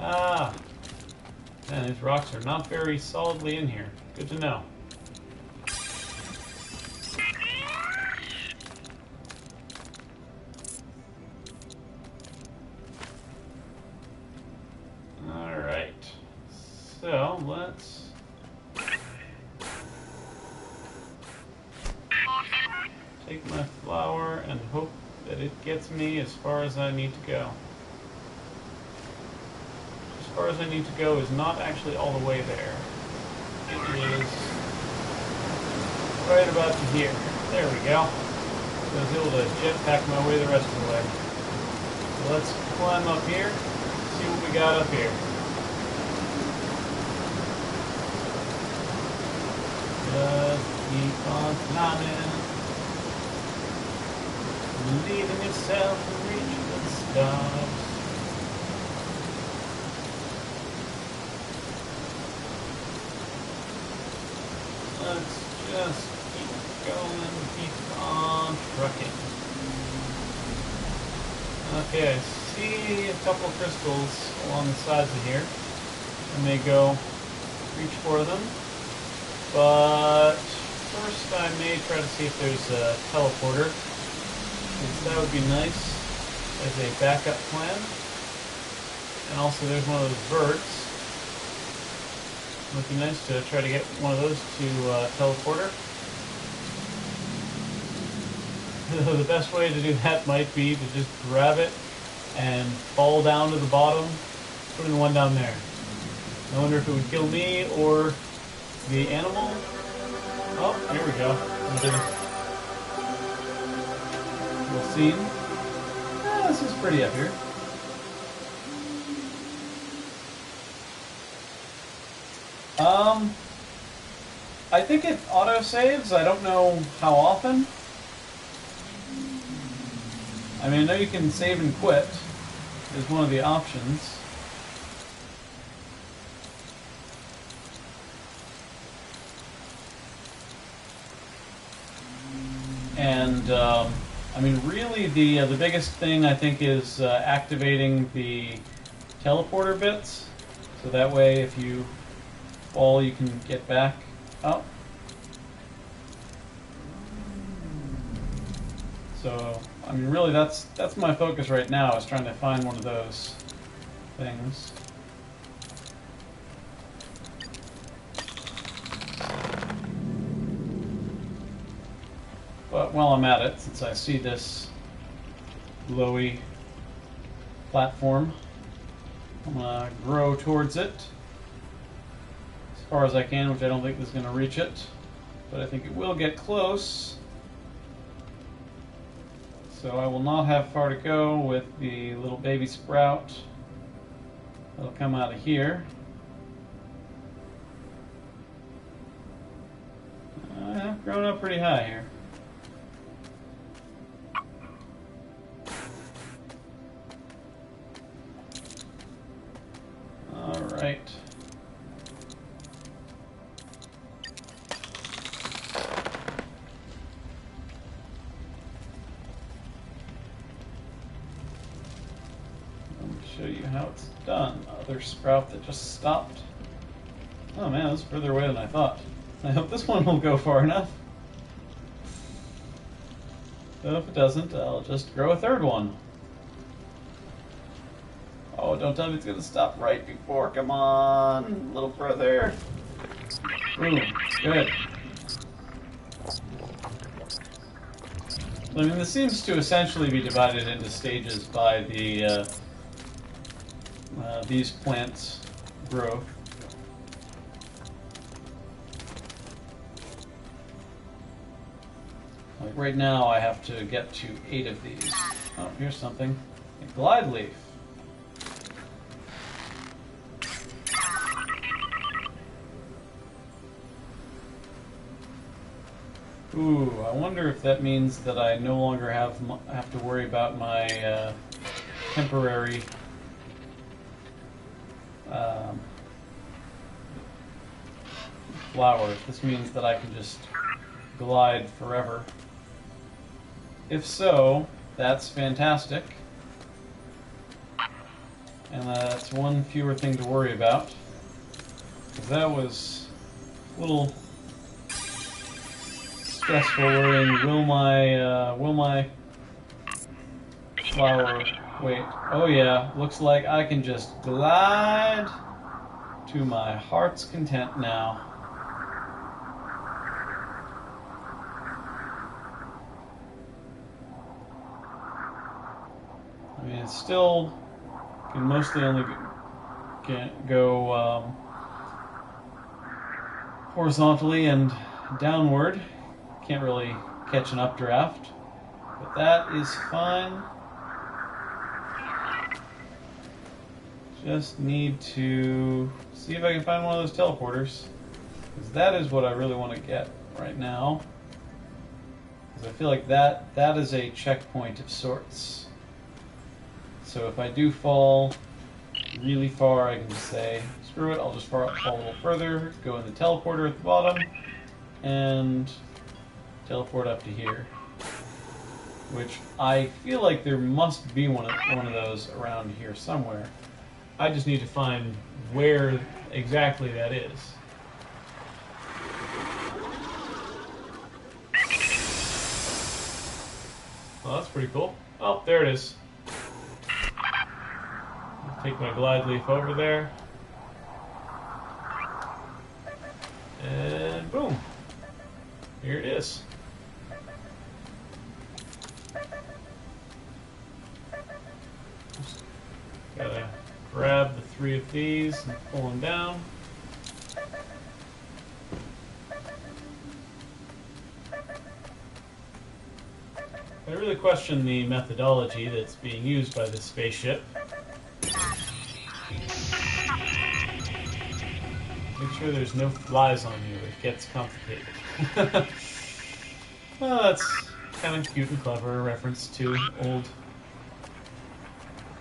Ah, man, these rocks are not very solidly in here. Good to know. So let's take my flower and hope that it gets me as far as I need to go. As far as I need to go is not actually all the way there. It is right about to here. There we go. So I was able to jetpack my way the rest of the way. So let's climb up here, see what we got up here. Just keep on climbing, believing yourself to reach the stars. Let's just keep going, keep on trucking. Okay, I see a couple of crystals along the sides of here. I may go reach for them. But first I may try to see if there's a teleporter, since that would be nice as a backup plan. And also there's one of those birds. It would be nice to try to get one of those to teleporter. The best way to do that might be to just grab it and fall down to the bottom, putting the one down there. I wonder if it would kill me or the animal. Oh, here we go. Little scene. Ah, this is pretty up here. I think it auto-saves. I don't know how often. I mean, I know you can save and quit is one of the options. And I mean, really, the biggest thing I think is activating the teleporter bits, so that way, if you fall, you can get back up. So, I mean, really, that's my focus right now, is trying to find one of those things. But while I'm at it, since I see this glowy platform, I'm going to grow towards it as far as I can, which I don't think is going to reach it, but I think it will get close. So I will not have far to go with the little baby sprout that'll come out of here. I've grown up pretty high here. Alright. show you how it's done. Other sprout that just stopped. Oh man, that's further away than I thought. I hope this one will go far enough. So if it doesn't, I'll just grow a third one. Oh, don't tell me it's gonna stop right before. Come on, little brother. Boom. Good. I mean, this seems to essentially be divided into stages by the these plants' growth. Like right now, I have to get to 8 of these. Oh, here's something. A glide leaf. Ooh, I wonder if that means that I no longer have to worry about my temporary flowers. This means that I can just glide forever. If so, that's fantastic. And that's one fewer thing to worry about. Because that was a little stressful worrying. Will my flower wait? Oh yeah, looks like I can just glide to my heart's content now. I mean, it still can mostly only go horizontally and downward. Can't really catch an updraft, but that is fine. Just need to see if I can find one of those teleporters, because that is what I really want to get right now. Because I feel like that is a checkpoint of sorts. So if I do fall really far, I can just say, screw it, I'll just fall a little further, go in the teleporter at the bottom, and teleport up to here. Which I feel like there must be one of those around here somewhere. I just need to find where exactly that is. Well, that's pretty cool. Oh, there it is. Take my glide leaf over there. And boom. Here it is. Just gotta grab the 3 of these and pull them down. I really question the methodology that's being used by this spaceship. Make sure there's no flies on you. It gets complicated. Well, that's kind of cute and clever. A reference to old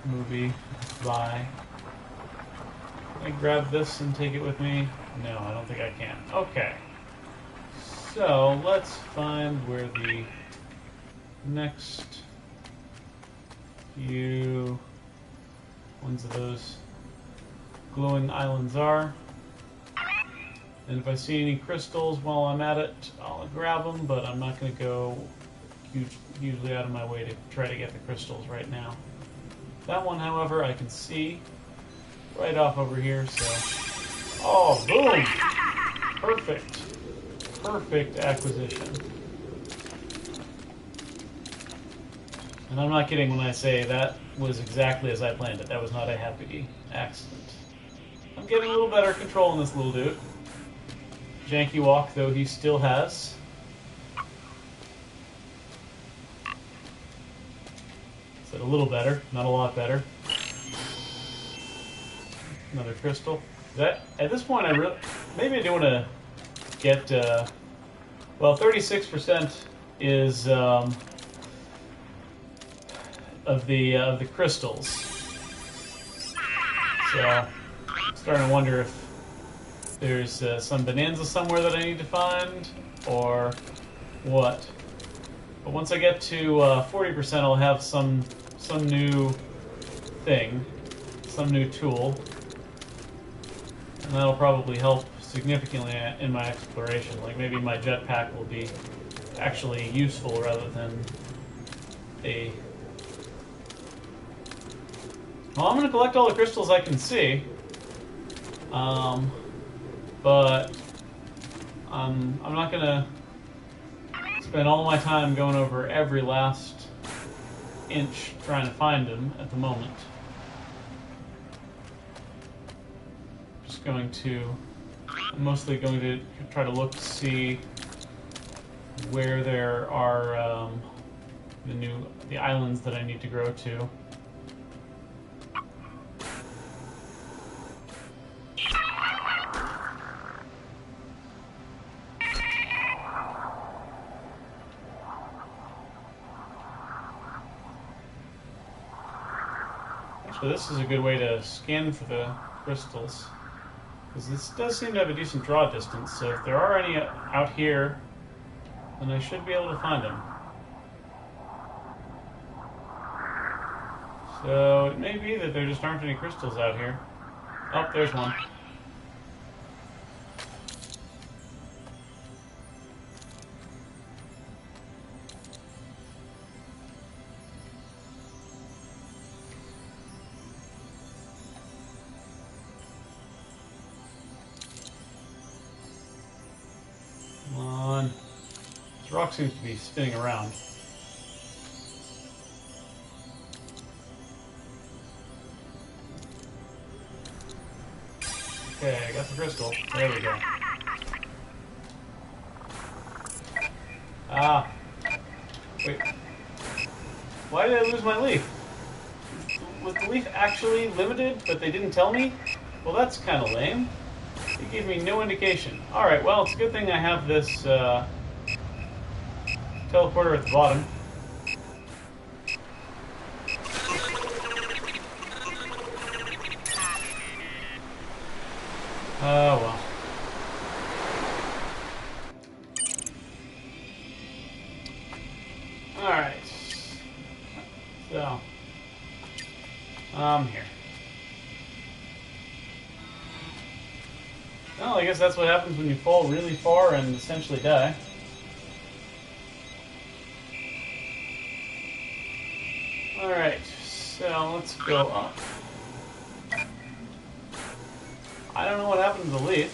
movie Fly. Can I grab this and take it with me? No, I don't think I can. Okay. So let's find where the next few ones of those glowing islands are. And if I see any crystals while I'm at it, I'll grab them, but I'm not going to go hugely out of my way to try to get the crystals right now. That one, however, I can see right off over here, so... Oh, boom! Perfect. Perfect acquisition. And I'm not kidding when I say that was exactly as I planned it. That was not a happy accident. I'm getting a little better control in this little dude. Janky walk, though he still has. So a little better, not a lot better. Another crystal. That at this point, maybe I do want to get. Well, 36% is of the crystals. So I'm starting to wonder if there's some bonanza somewhere that I need to find, or what. But once I get to 40%, I'll have some new thing. some new tool, and that'll probably help significantly in my exploration. Like maybe my jetpack will be actually useful rather than a... Well, I'm going to collect all the crystals I can see, but I'm not going to spend all my time going over every last inch trying to find them at the moment. I'm mostly going to try to look to see where there are the islands that I need to grow to. Actually, this is a good way to scan for the crystals, because this does seem to have a decent draw distance, so if there are any out here, then I should be able to find them. So it may be that there just aren't any crystals out here. Oh, there's one. Come on. This rock seems to be spinning around. Okay, I got the crystal. There we go. Ah. Wait. Why did I lose my leaf? Was the leaf actually limited, but they didn't tell me? Well, that's kind of lame. They gave me no indication. Alright, well, it's a good thing I have this teleporter at the bottom. Oh, well. Alright. So, I'm here. Well, I guess that's what happens when you fall really far and essentially die. Alright, so let's go up. I don't know what happened to the leaf.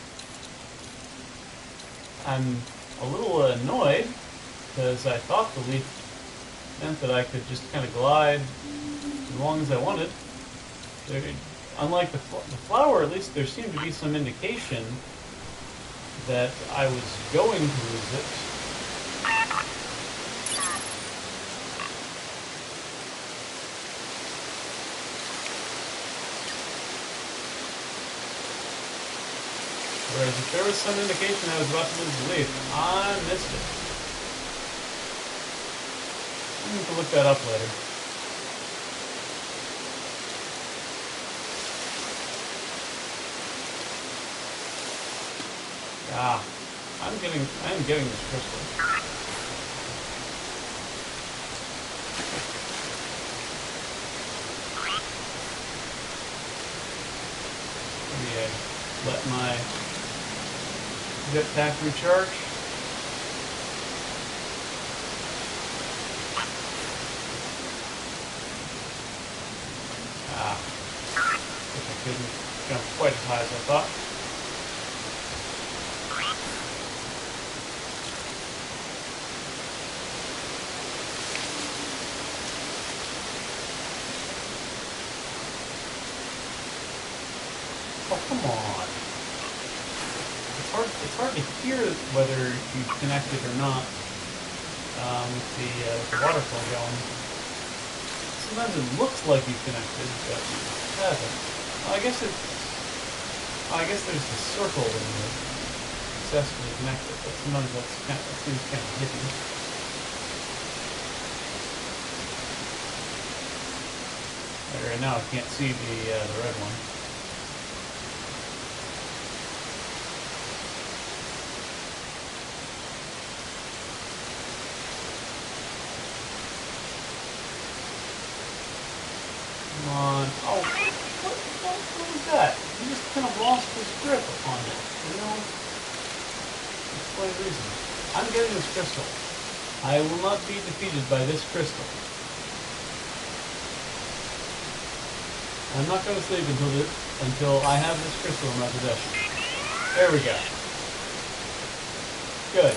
I'm a little annoyed because I thought the leaf meant that I could just kind of glide as long as I wanted. Unlike the flower, at least there seemed to be some indication that I was going to lose it. Whereas if there was some indication I was about to lose the leaf, I missed it. I need to look that up later. Ah, I am getting this crystal. Maybe I let my jetpack recharge. Ah, guess I couldn't jump quite as high as I thought. Oh, come on. It's hard to hear whether you've connected or not with the waterfall going. Sometimes it looks like you've connected, but it hasn't. Well, I guess there's the circle when you're successfully connected, but sometimes that seems kind of hidden. Right now I can't see the red one. Come on. Oh, what? What was that? He just kind of lost his grip on it. You know, for a reason. I'm getting this crystal. I will not be defeated by this crystal. I'm not going to sleep until I have this crystal in my possession. There we go. Good.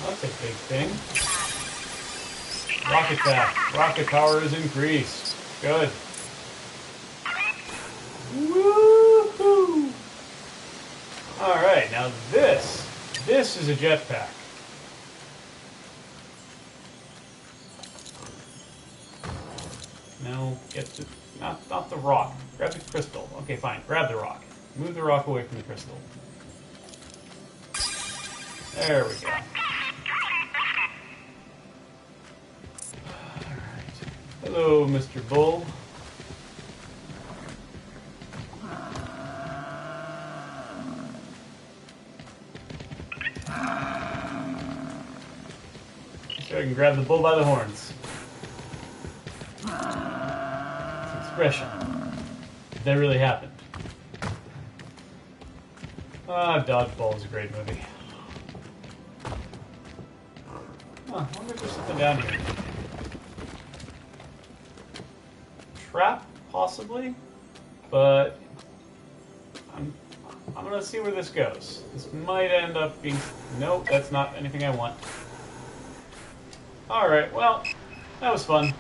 That's a big thing. Rocket back. Rocket power is increased. Good. Woohoo! Alright, now this is a jetpack. No, get the, not the rock. Grab the crystal. Okay, fine. Grab the rock. Move the rock away from the crystal. There we go. Alright. Hello, Mr. Bull. So I can grab the bull by the horns. Expression. That really happened. Ah, Dodgeball is a great movie. Huh, I wonder if there's something down here. Trap, possibly? But I'm gonna see where this goes. This might end up being... Nope, that's not anything I want. Alright, well, that was fun.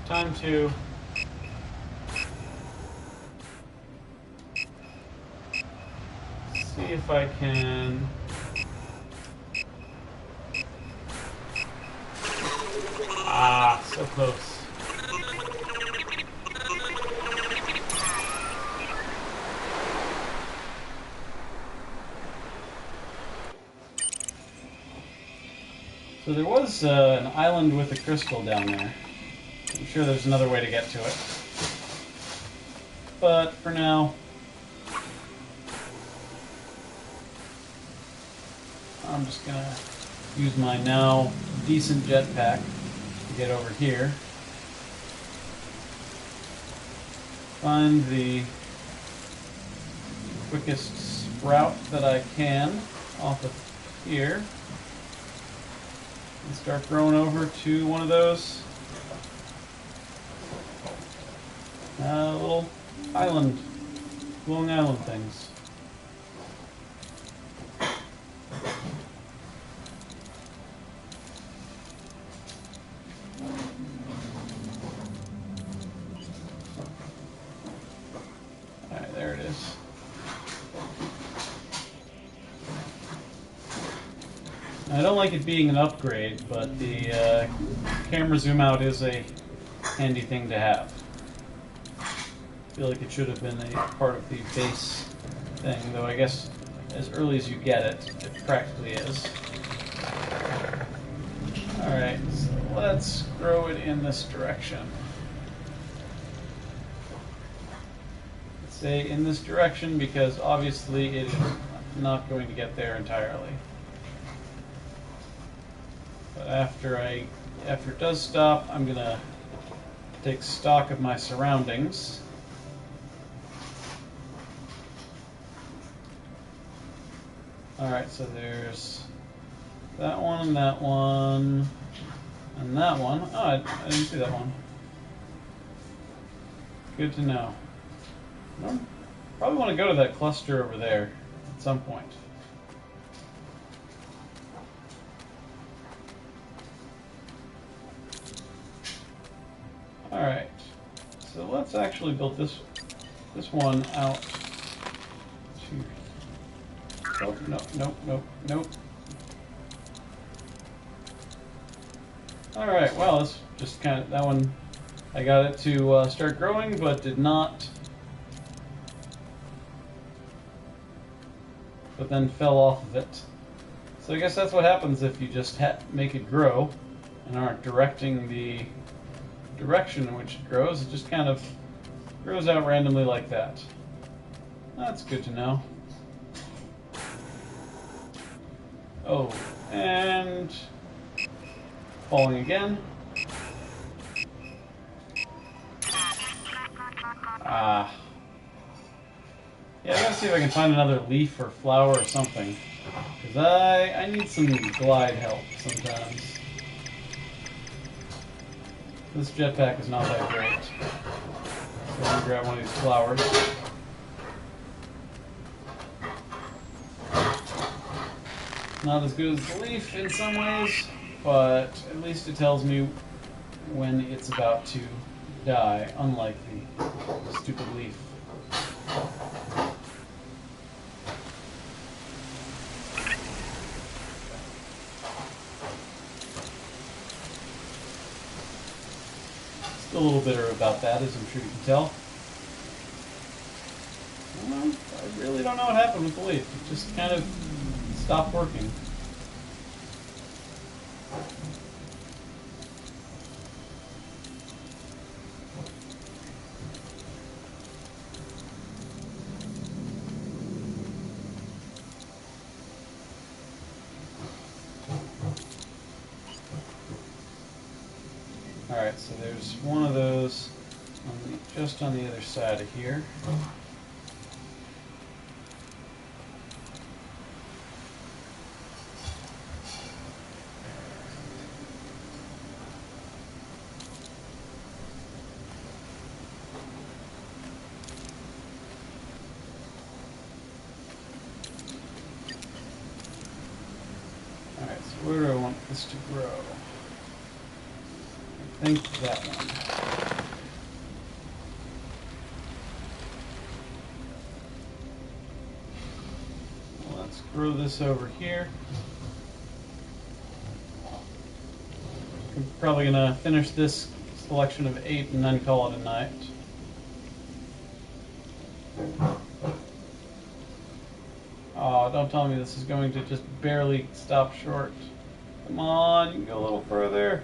Time to... see if I can... Ah, so close. So there was an island with a crystal down there. I'm sure there's another way to get to it. But for now, I'm just going to use my now decent jetpack to get over here. Find the quickest route that I can off of here. And start growing over to one of those little island, glowing island things. Alright, there it is. I don't like it being an upgrade, but the camera zoom out is a handy thing to have. I feel like it should have been a part of the base thing, though I guess as early as you get it, it practically is. Alright, so let's grow it in this direction. Let's say in this direction because obviously it is not going to get there entirely. But after it does stop, I'm gonna take stock of my surroundings. Alright, so there's that one and that one and that one. Oh, I didn't see that one. Good to know. Probably want to go to that cluster over there at some point. Alright, so let's actually build this one out to... Oh, no, nope, nope, nope. Alright, well, it's just kind of, that one, I got it to start growing, but did not, but then fell off of it. So I guess that's what happens if you just make it grow and aren't directing the direction in which it grows. It just kind of grows out randomly like that. That's good to know. Oh, and falling again. Ah. Yeah, I gotta see if I can find another leaf or flower or something. Because I need some glide help sometimes. This jetpack is not that great. So I'm gonna grab one of these flowers. Not as good as the leaf in some ways, but at least it tells me when it's about to die, unlike the stupid leaf. Still a little bitter about that, as I'm sure you can tell. I really don't know what happened with the leaf. It just kind of stopped working. Alright, so there's one of those just on the other side of here. Alright, so where do I want this to grow? I think that one. Well, let's grow this over here. I'm probably going to finish this selection of 8 and then call it a night. Oh, don't tell me this is going to just barely stop short. Come on, you can go a little further.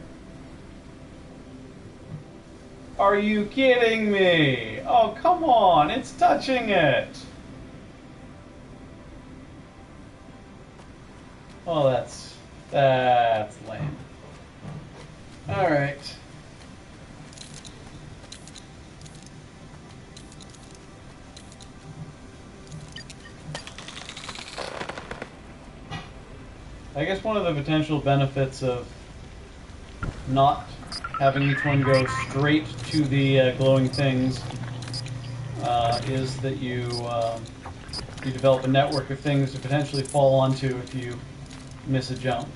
Are you kidding me? Oh, come on, it's touching it. Oh, that's lame. All right. I guess one of the potential benefits of not having each one go straight to the glowing things is that you develop a network of things to potentially fall onto if you miss a jump.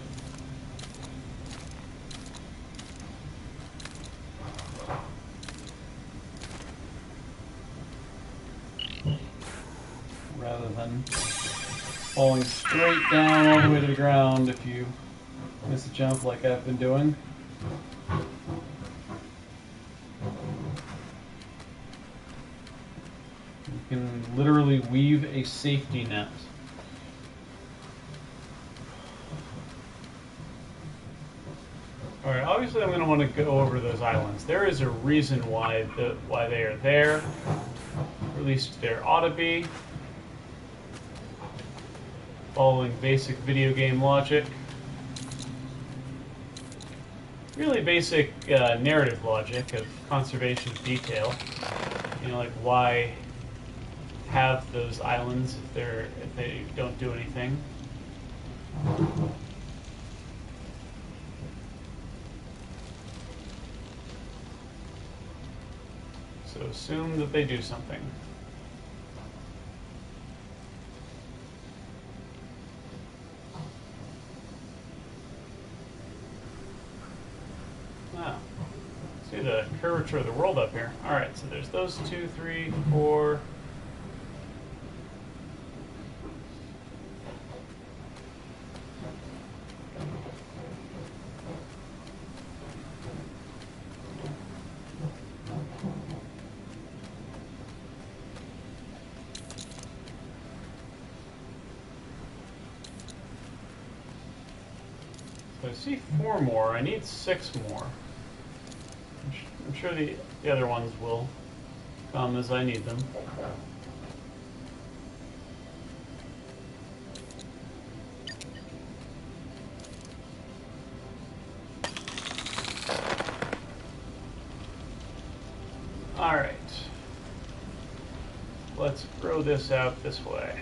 Rather than falling straight down all the way to the ground if you miss a jump like I've been doing. You can literally weave a safety net. Alright, obviously I'm going to want to go over those islands. There is a reason why they are there, or at least there ought to be. Following basic video game logic. Really basic narrative logic of conservation of detail. You know, like why have those islands if they don't do anything. So assume that they do something. Wow. See the curvature of the world up here. Alright, so there's those 2, 3, 4. So I see 4 more. I need 6 more. I'm sure the other ones will come as I need them. Alright. throw this out this way.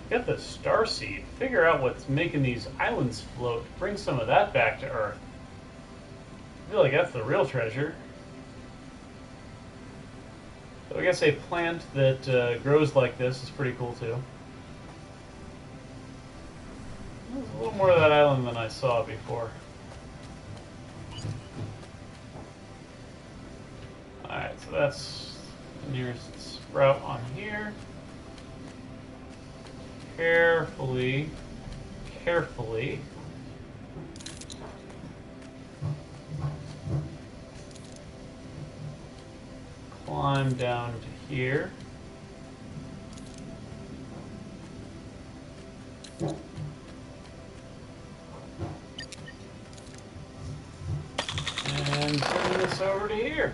Get the star seed. Figure out what's making these islands float. Bring some of that back to Earth. I feel like that's the real treasure. So I guess a plant that grows like this is pretty cool too. There's a little more of that island than I saw before. Alright, so that's the nearest sprout on here. Carefully climb down to here. And bring this over to here.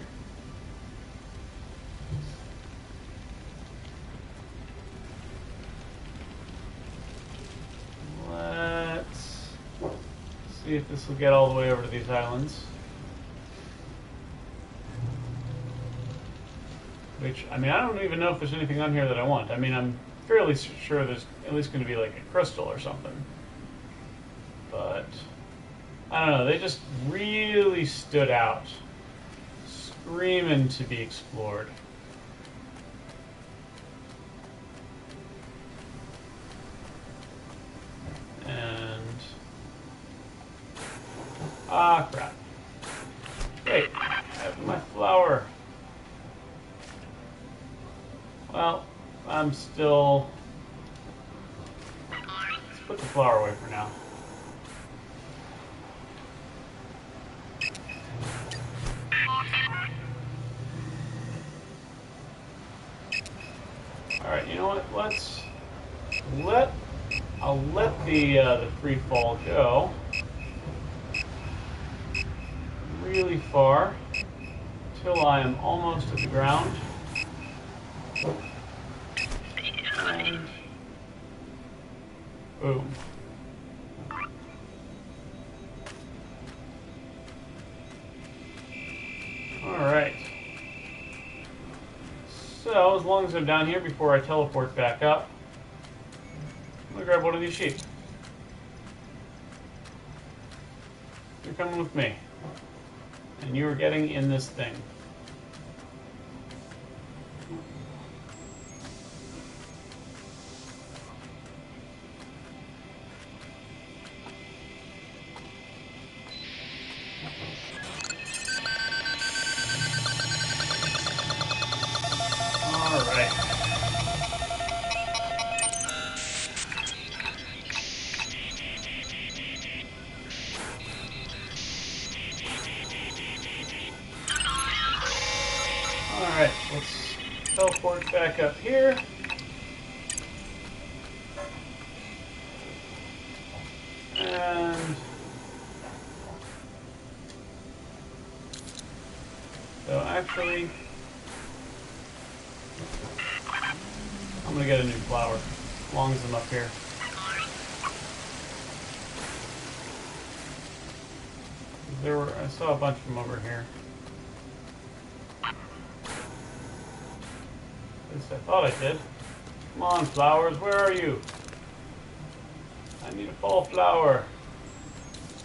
Let's see if this will get all the way over to these islands. Which, I mean, I don't even know if there's anything on here that I want. I mean, I'm fairly sure there's at least going to be like a crystal or something. But, I don't know, they just really stood out. Screaming to be explored. And... ah, crap. Wait, I have my flower. Well, I'm still... let's put the flower away for now. Alright, you know what? I'll let the free fall go really far till I am almost at the ground. And boom. Alright. So, as long as I'm down here before I teleport back up, I'm going to grab one of these sheep. You're coming with me. And you are getting in this thing. Alright, let's teleport back up here. And so actually I'm gonna get a new flower as long as I'm up here. I saw a bunch of them over here. At least I thought I did. Come on, flowers, where are you? I need a fall flower.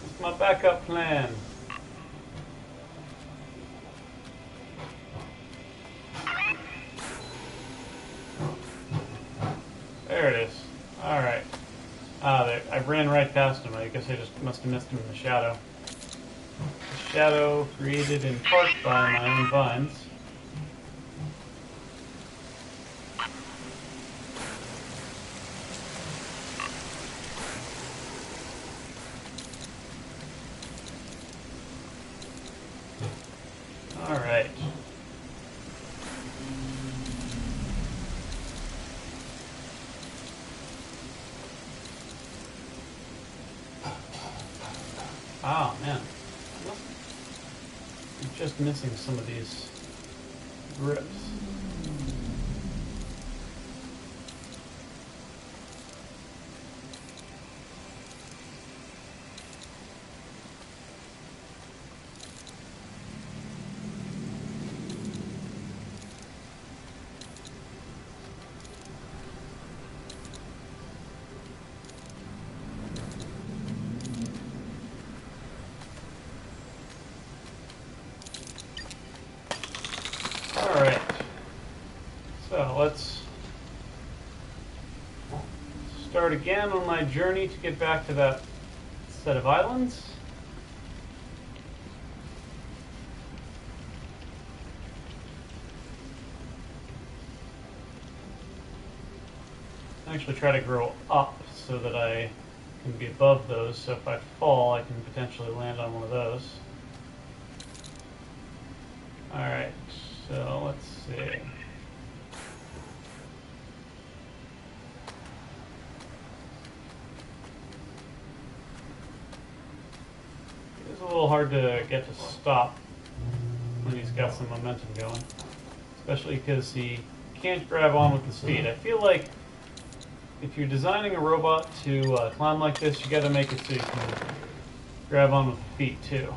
It's my backup plan. There it is. Alright. I ran right past him. I guess I just must have missed him in the shadow. The shadow created in part by my own vines. Alright. Oh, man. I'm just missing some of these grips. start again on my journey to get back to that set of islands. I actually try to grow up so that I can be above those, so if I fall I can potentially land on one of those. Alright, so let's see. It's a little hard to get to stop when he's got some momentum going, especially because he can't grab on with his feet. I feel like if you're designing a robot to climb like this, you got to make it so you can grab on with the feet too.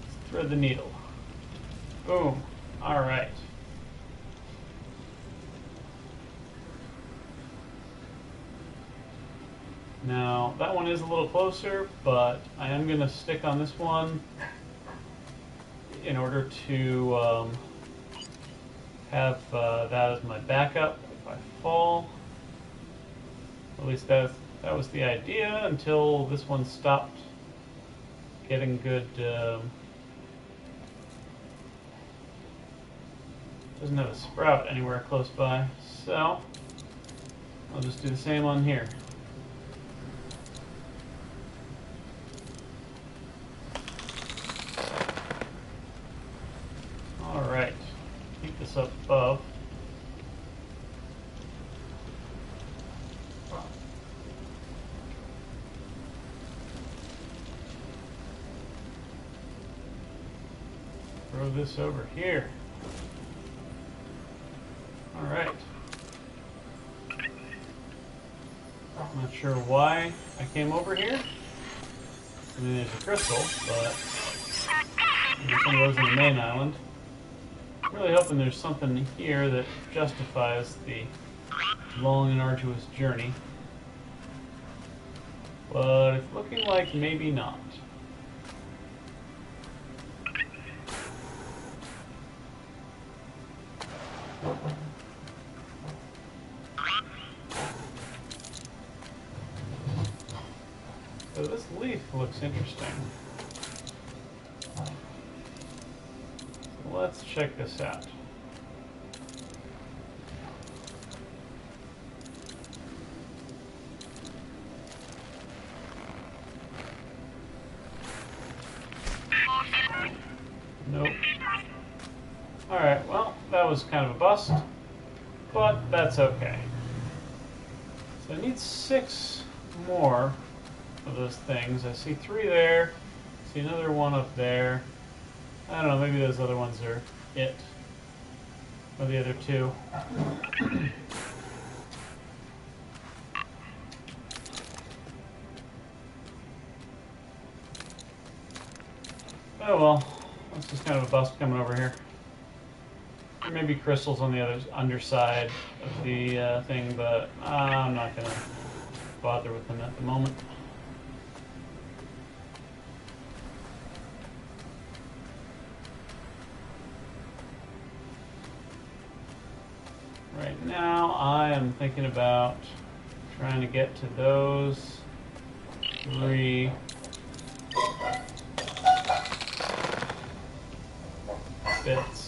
Let's thread the needle. Boom. All right. Now, that one is a little closer, but I am going to stick on this one in order to have that as my backup if I fall. At least that was the idea until this one stopped getting good. Doesn't have a sprout anywhere close by, so I'll just do the same on here. Alright, keep this up above. Throw this over here. Alright. I'm not sure why I came over here. I mean, there's a crystal, but some of those on the main island. I'm really hoping there's something here that justifies the long and arduous journey. But it's looking like maybe not. So this leaf looks interesting. So let's check this out. Nope. Alright, well, that was kind of a bust, but that's okay. So I need 6 more of those things. I see 3 there, I see another one up there. I don't know, maybe those other ones are it. Or the other 2. Oh well, that's just kind of a bust coming over here. There may be crystals on the other underside of the thing, but I'm not going to bother with them at the moment. Right now, I am thinking about trying to get to those 3 bits.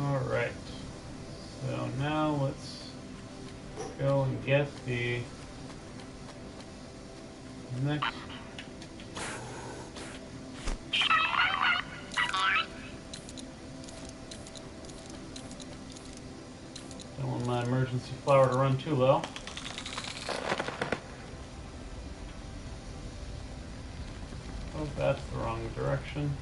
Alright, so now let's go and get the next. Don't want my emergency flower to run too low. Oh, that's the wrong direction.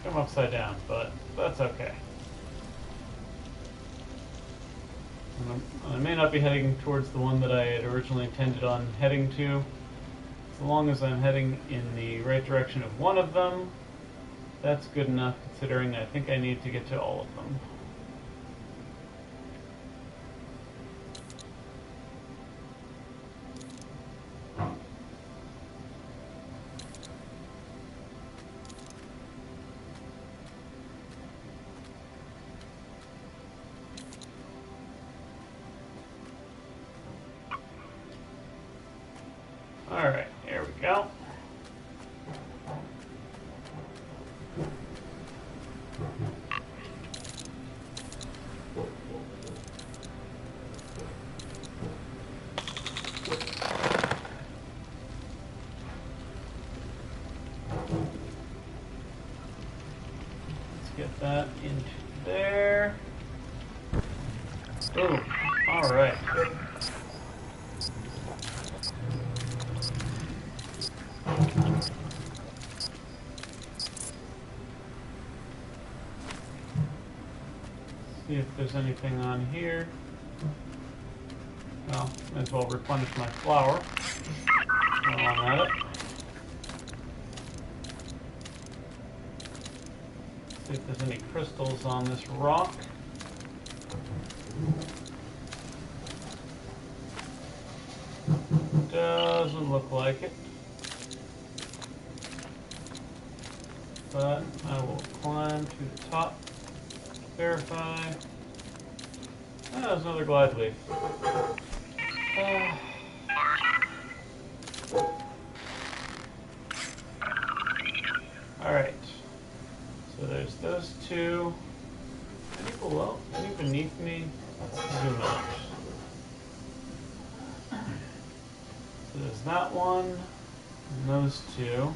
I'm upside down, but that's okay. I may not be heading towards the one that I had originally intended on heading to. As long as I'm heading in the right direction of one of them, that's good enough, considering I think I need to get to all of them. Alright, here we go. Let's get that into there. Boom. Alright. See if there's anything on here. Well, might as well replenish my flour while I'm at it. See if there's any crystals on this rock. Doesn't look like it. But I will climb to the top. Verify. Ah, there's another glide leaf. Alright. So there's those two. Any below? Any beneath me? Zoom out. So there's that one. And those two.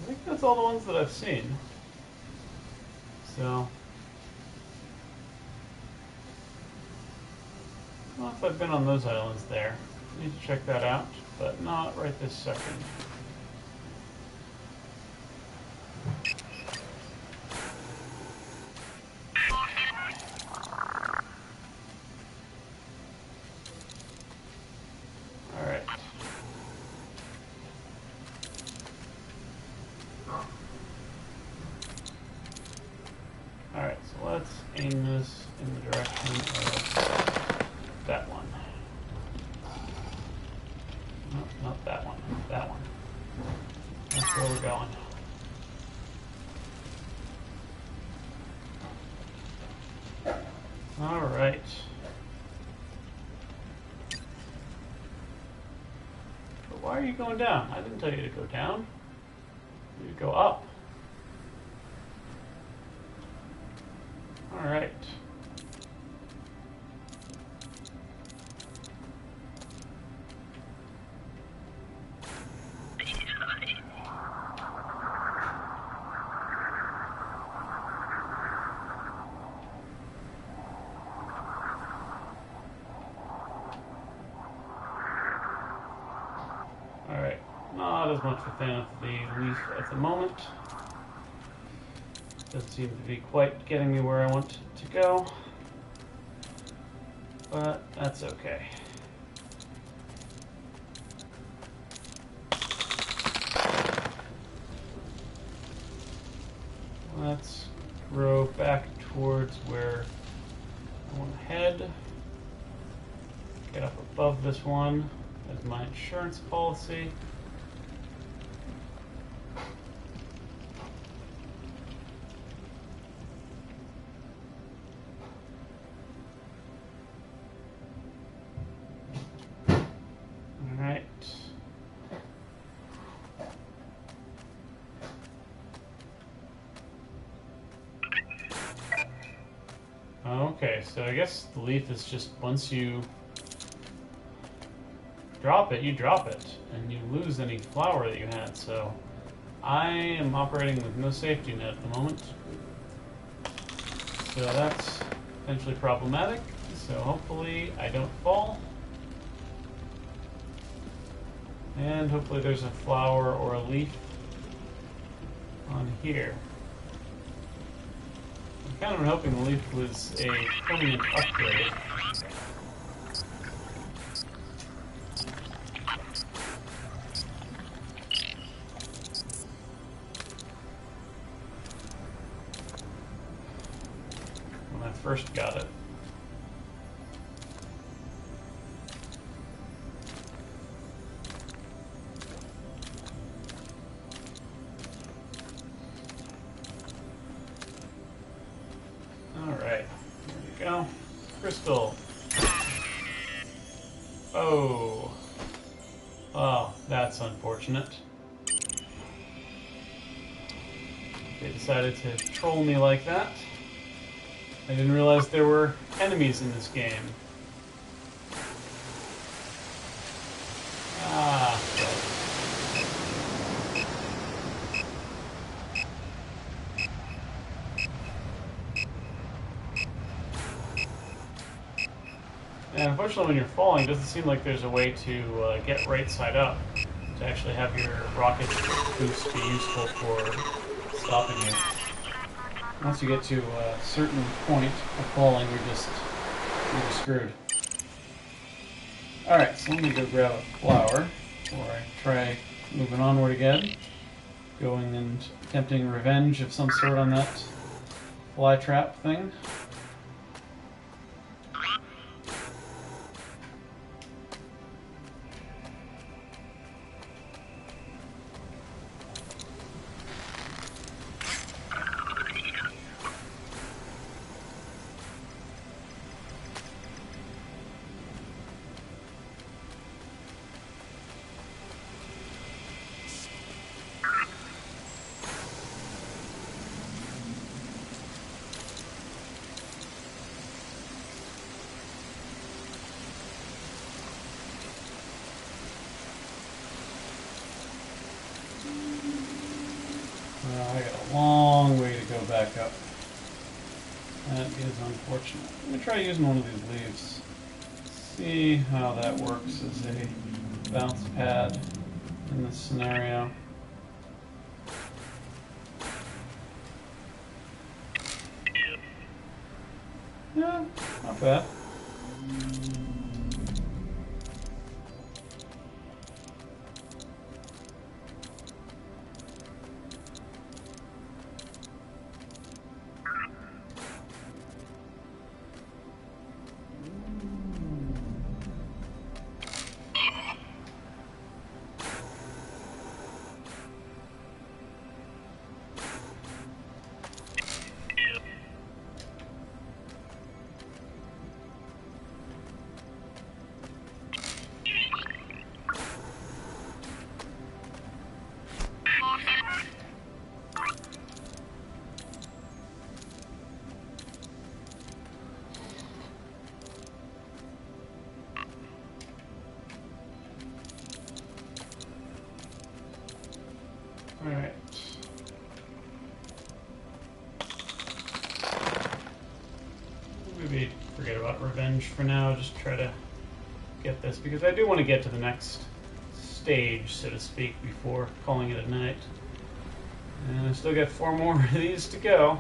I think that's all the ones that I've seen. So, I don't know if I've been on those islands there. I need to check that out, but not right this second. Alright. Alright, so let's aim this in the direction of that one. No, not that one. That one. That's where we're going. Alright. But why are you going down? I didn't tell you to go down. You to go up. Alright. Alright. Not as much a fan of the leaf at the moment. Doesn't seem to be quite getting me where I want to go, but that's okay. Let's grow back towards where I want to head. Get up above this one as my insurance policy. Okay, so I guess the leaf is just once you drop it, you drop it, and you lose any flour that you had, so I am operating with no safety net at the moment. So that's potentially problematic, so hopefully I don't fall. And hopefully there's a flower or a leaf on here. kind of hoping the leaf was a permanent upgrade. When I first got it. Alright, there we go. Crystal. Oh. Oh, that's unfortunate. They decided to troll me like that. I didn't realize there were enemies in this game. Ah. And unfortunately, when you're falling, it doesn't seem like there's a way to get right side up to actually have your rocket boost be useful for stopping you. Once you get to a certain point of falling, you're screwed. Alright, so let me go grab a flower before I try moving onward again. Going and attempting revenge of some sort on that fly trap thing. I got a long way to go back up. That is unfortunate. Let me try using one of these leaves. See how that works as a bounce pad in this scenario. Yeah, not bad. Alright. Maybe forget about revenge for now, just try to get this, because I do want to get to the next stage, so to speak, before calling it a night. And I still got 4 more of these to go.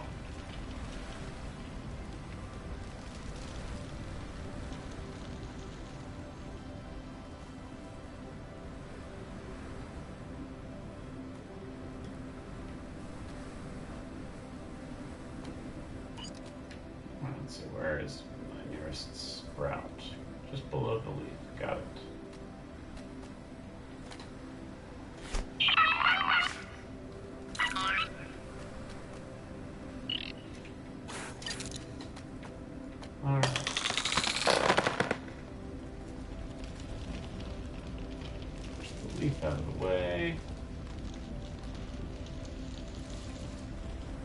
Let's see, where is my nearest sprout? Just below the leaf. Got it. Alright. Push the leaf out of the way.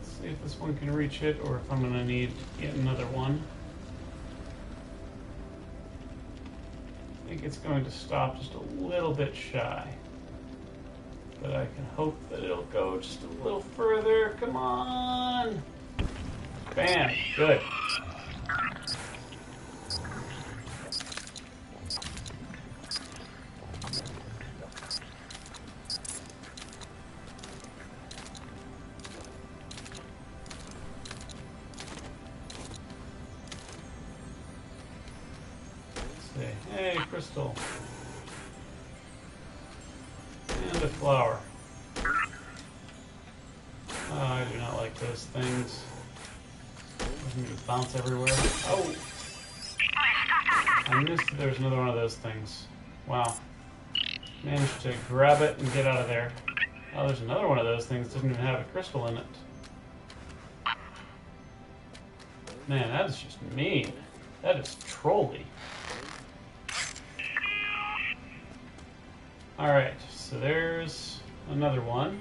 See if this one can reach it, or if I'm going to need yet another one. I think it's going to stop just a little bit shy. But I can hope that it'll go just a little further. Come on! Bam! Good. Hey, crystal. And a flower. Oh, I do not like those things. They bounce everywhere. Oh! I missed that there was another one of those things. Wow. Managed to grab it and get out of there. Oh, there's another one of those things that doesn't even have a crystal in it. Man, that is just mean. That is trolly. Alright, so there's another one.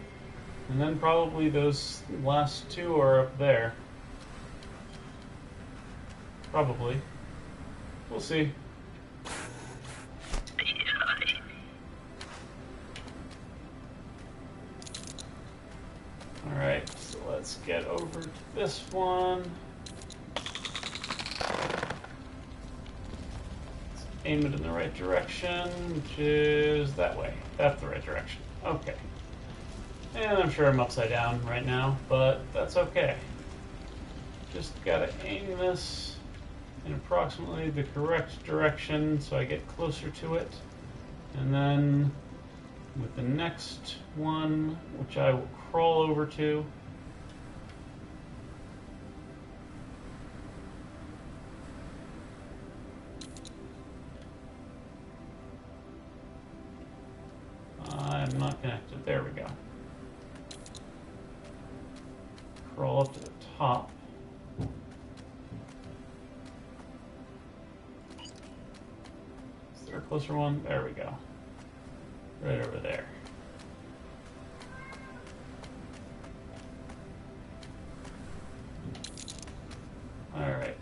And then probably those last two are up there. Probably. We'll see. Alright, so let's get over to this one. Aim it in the right direction, which is that way. That's the right direction. Okay. And I'm sure I'm upside down right now, but that's okay. Just gotta aim this in approximately the correct direction so I get closer to it. And then with the next one, which I will crawl over to, I'm not connected. There we go. Crawl up to the top. Is there a closer one? There we go. Right over there. Alright.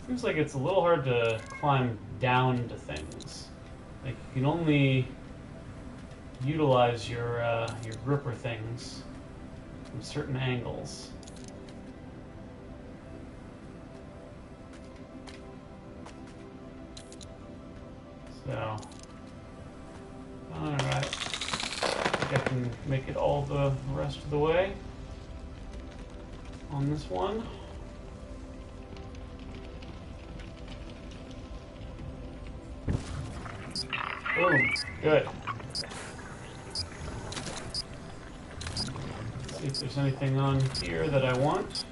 Seems like it's a little hard to climb down to things. Like, you can only utilize your gripper things from certain angles. So, alright. I think I can make it all the rest of the way on this one. Boom. Good. See if there's anything on here that I want.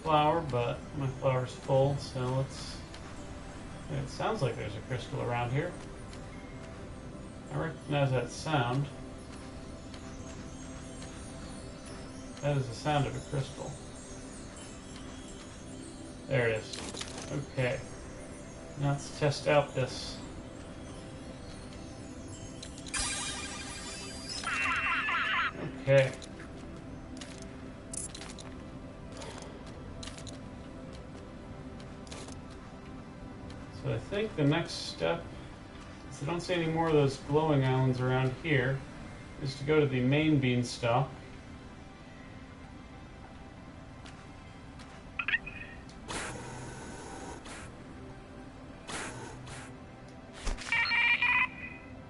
Flower, but my flower's full, so let's... It sounds like there's a crystal around here. I recognize that sound. That is the sound of a crystal. There it is. Okay. Now let's test out this. Okay. So I think the next step, since I don't see any more of those glowing islands around here, is to go to the main beanstalk.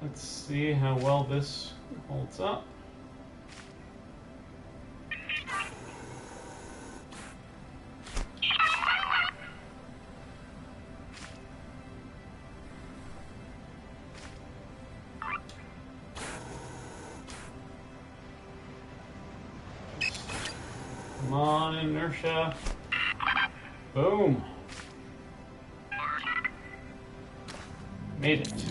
Let's see how well this holds up. Come on, inertia. Boom. Made it.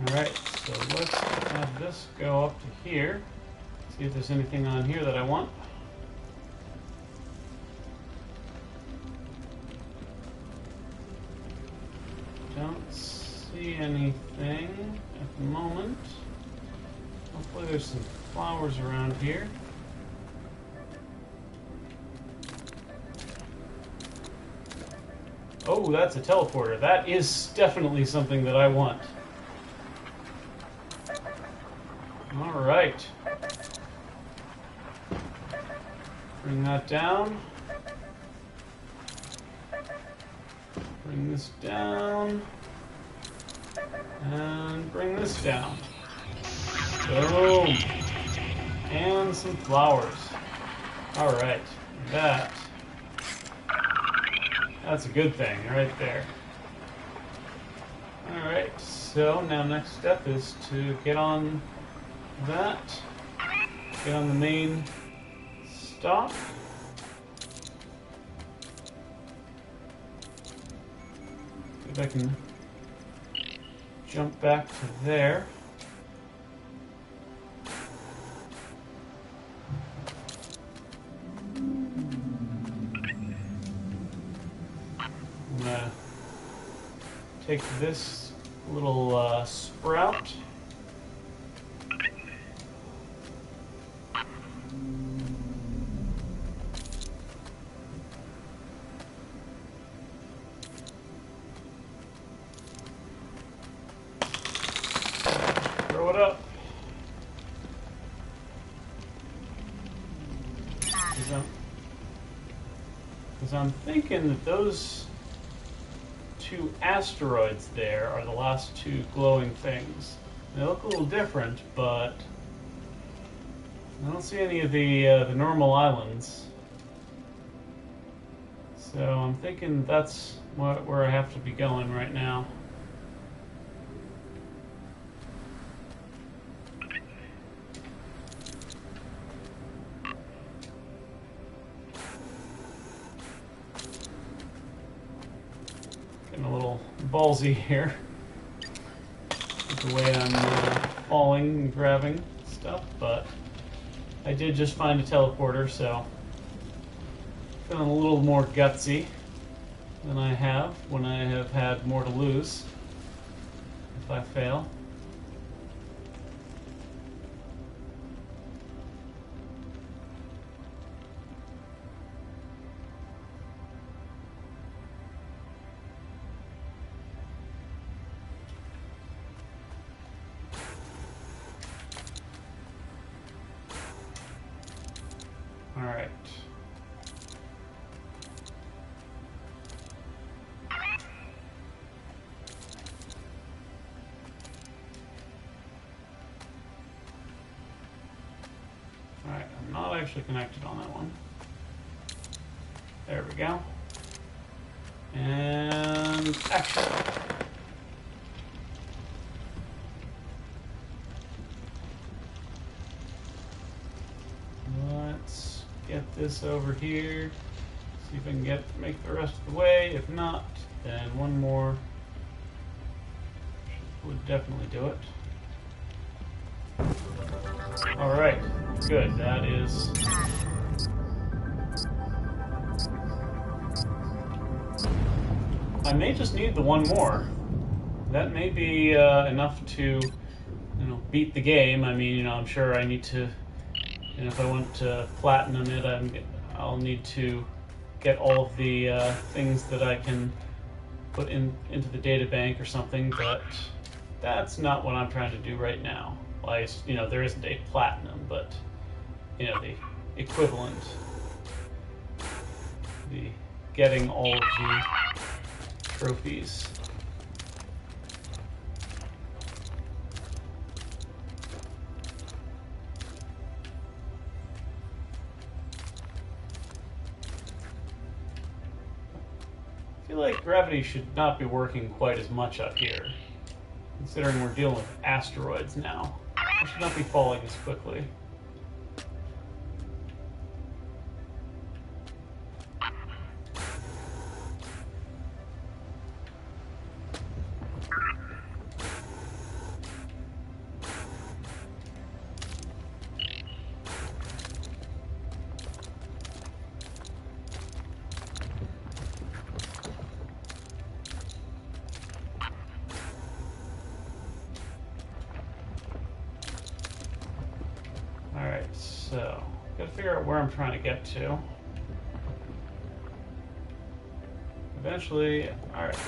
Alright, so let's have this go up to here. See if there's anything on here that I want. Don't see anything at the moment. Hopefully there's some flowers around here. Oh, that's a teleporter. That is definitely something that I want. Alright. Bring that down. Bring this down. And bring this down. Boom. And some flowers. Alright. That's a good thing right there. Alright, so now next step is to get on that. Get on the main stop. See if I can jump back to there. I'm gonna take this little sprout. Throw it up. Because I'm thinking that those two asteroids there are the last two glowing things. They look a little different, but I don't see any of the normal islands. So I'm thinking that's where I have to be going right now. Getting a little ballsy here with the way I'm falling and grabbing stuff, but I did just find a teleporter, so feeling a little more gutsy than I have when I have had more to lose if I fail. All right. Alright, I'm not actually connected on that one. There we go. And action. Let's get this over here. See if I can make the rest of the way. If not, then one more would definitely do it. Alright, good. That is... I may just need the one more. That may be enough to, beat the game. I mean, I'm sure I need to, if I want to platinum it, I'll need to get all of the things that I can put into the data bank or something, but that's not what I'm trying to do right now. There isn't a platinum, but, the equivalent. The getting all of the trophies. I feel like gravity should not be working quite as much up here, considering we're dealing with asteroids now. I should not be falling as quickly. Alright, so, gotta figure out where I'm trying to get to. Eventually, alright.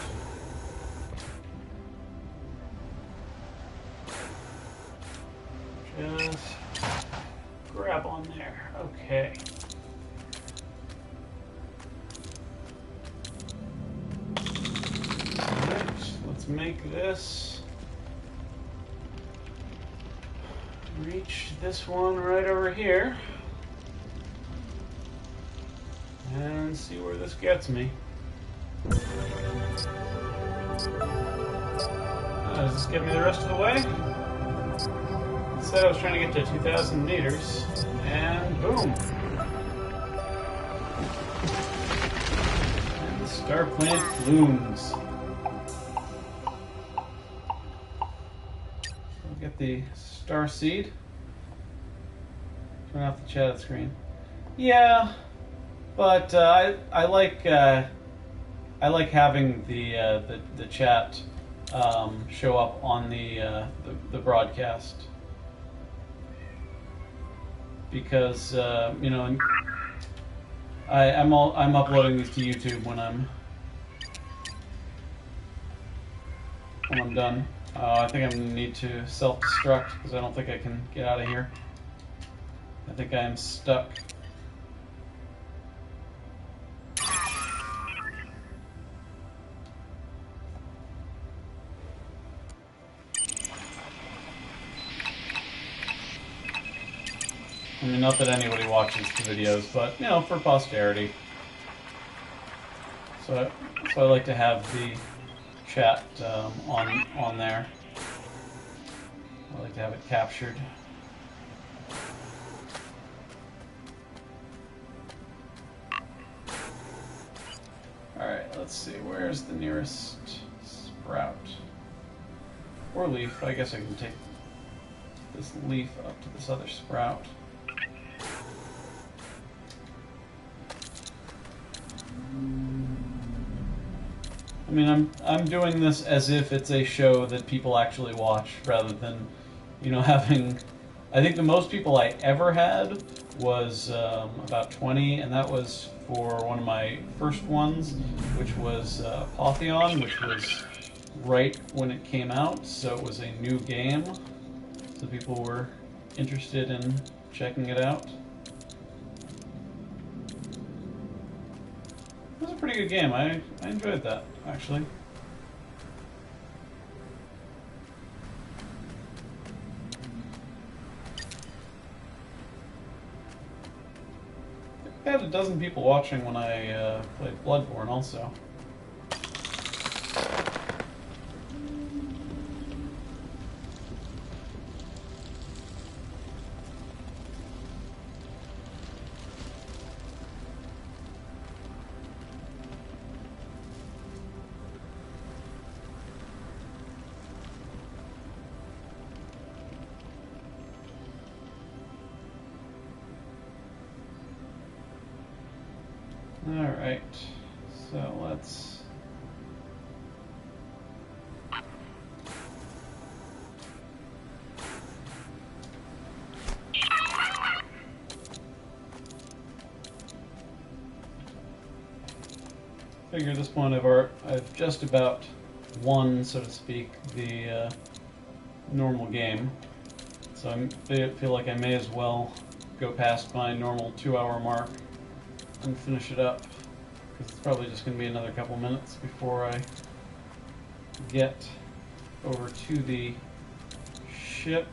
Just grab on there. Okay. take this. Reach this one right over here. And see where this gets me. Does this get me the rest of the way? It said I was trying to get to 2,000 meters. And boom. And the star planet blooms. We'll get the star seed. Turn off the chat screen. Yeah, but I like having the chat show up on the broadcast, because you know, I'm uploading these to YouTube when I'm done. I think I'm gonna need to self-destruct because I don't think I can get out of here. I think I am stuck. I mean, not that anybody watches the videos, but, you know, for posterity. So I like to have the chat on there. I like to have it captured. Alright, let's see. Where's the nearest sprout? Or leaf. I guess I can take this leaf up to this other sprout. I mean, I'm doing this as if it's a show that people actually watch, rather than, you know, having... I think the most people I ever had was about 20, and that was for one of my first ones, which was Apotheon, which was right when it came out, so it was a new game, so people were interested in checking it out. It was a pretty good game. I enjoyed that, actually. I had a dozen people watching when I played Bloodborne, also. Alright, so let's... figure at this point I've just about won, so to speak, the normal game. So I feel like I may as well go past my normal 2-hour mark and finish it up, because it's probably just going to be another couple minutes before I get over to the ship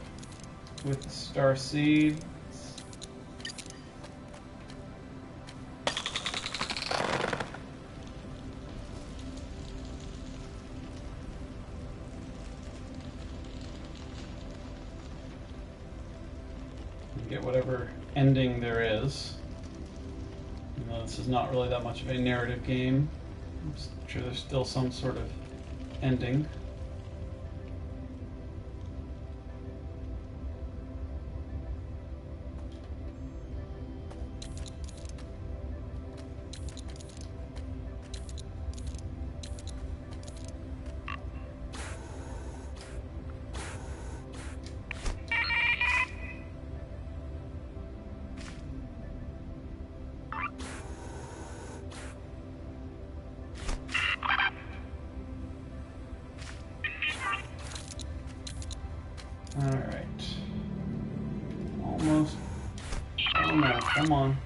with the star seed. Get whatever ending there is. You know, this is not really that much of a narrative game. I'm sure there's still some sort of ending. Alright. Almost. Oh no, come on.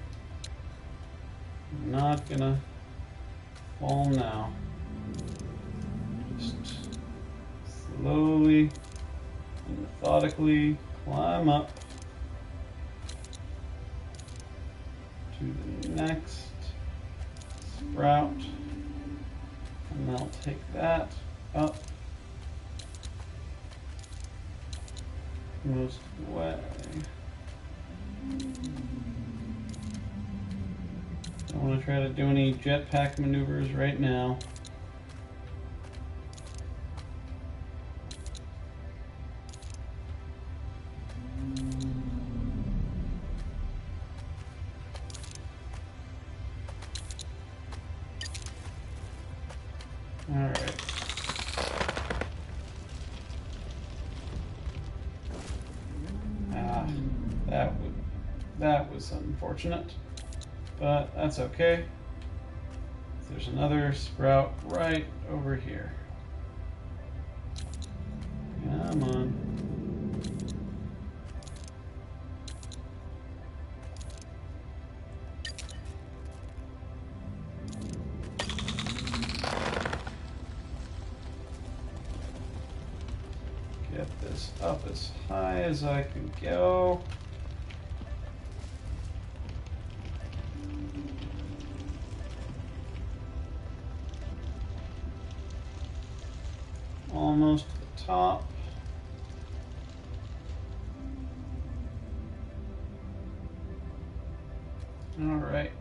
I'm not gonna fall now. Just slowly and methodically climb up to the next sprout, and then I'll take that up most of the way. Don't want to try to do any jetpack maneuvers right now. All right. That was unfortunate, but that's okay. There's another sprout right over here. Come on. Get this up as high as I can go. Almost to the top. All right.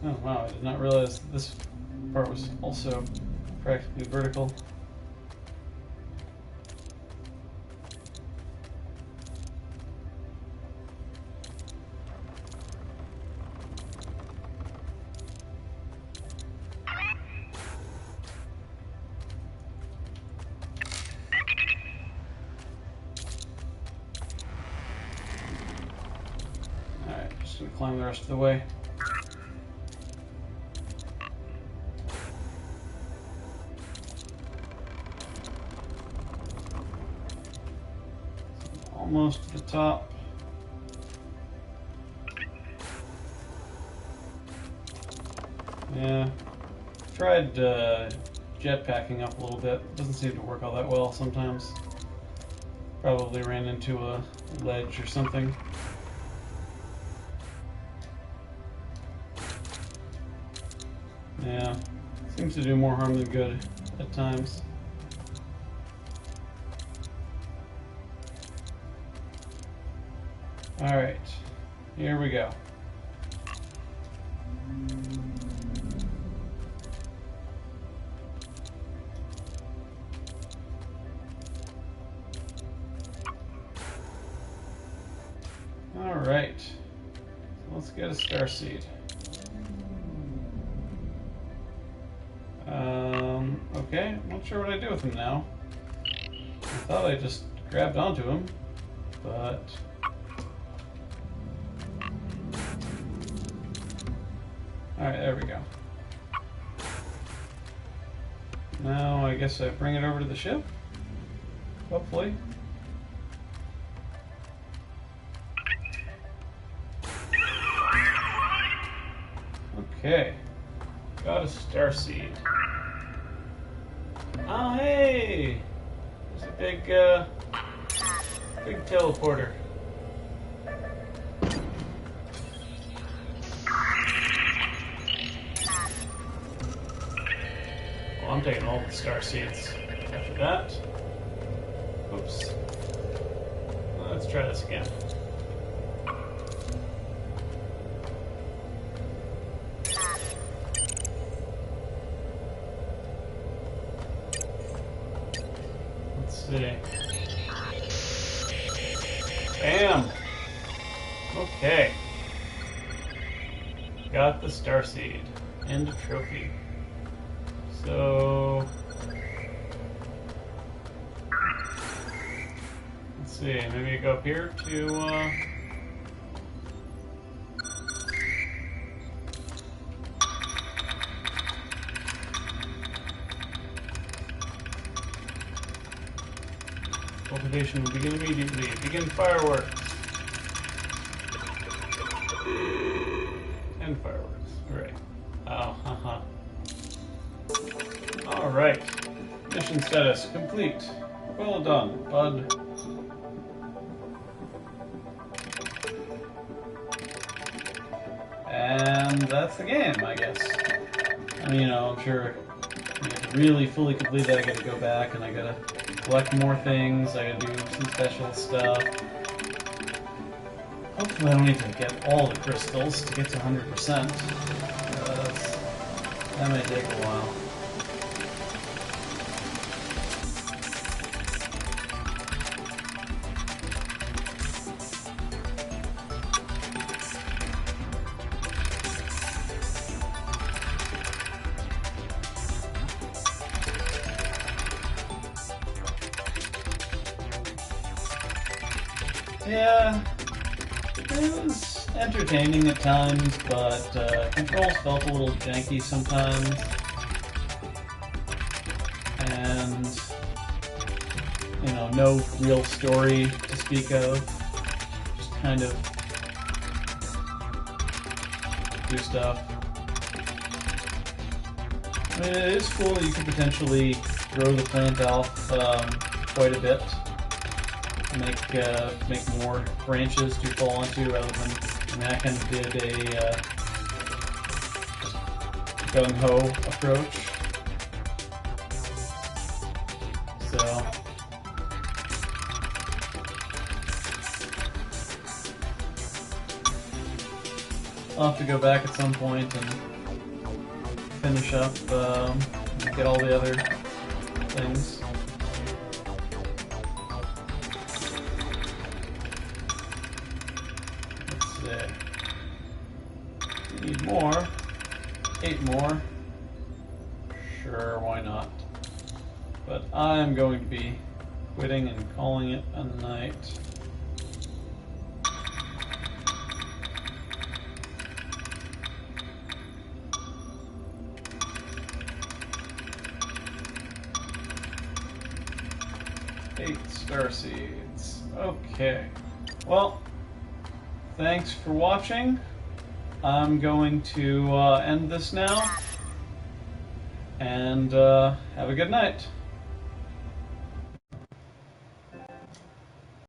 Oh wow, I did not realize this part was also practically vertical. Just gonna climb the rest of the way. Almost to the top. Yeah, tried jetpacking up a little bit. Doesn't seem to work all that well sometimes. Probably ran into a ledge or something. Yeah, seems to do more harm than good at times. All right, here we go. All right, so let's get a star seed. Okay, I'm not sure what I do with him now. I thought I just grabbed onto him, but alright, there we go. Now I guess I bring it over to the ship, hopefully. Okay, got a starseed. Oh hey! There's a big teleporter. Well, I'm taking all the starseeds after that. Oops. Let's try this again. See. Bam! Okay. Got the starseed and a trophy. So let's see, maybe go up here to cultivation will begin immediately. Begin fireworks. And fireworks. Hooray. Oh. Alright. Mission status complete. Well done, bud. And that's the game, I guess. I mean, I'm sure to really fully complete that, I gotta go back and I gotta collect more things, I gotta do some special stuff. Hopefully I don't need to get all the crystals to get to 100%. That may take a while. Yeah, it was entertaining at times, but controls felt a little janky sometimes. And, no real story to speak of. Just kind of do stuff. I mean, it is cool that you can potentially grow the plant out quite a bit. Make more branches to fall onto rather than, I kind of did a gung-ho approach. So I'll have to go back at some point and finish up, get all the other things. Need more. 8 more. Sure, why not? But I'm going to be quitting and calling it a night. Eight starseeds. Okay. Well, thanks for watching. I'm going to end this now, and have a good night.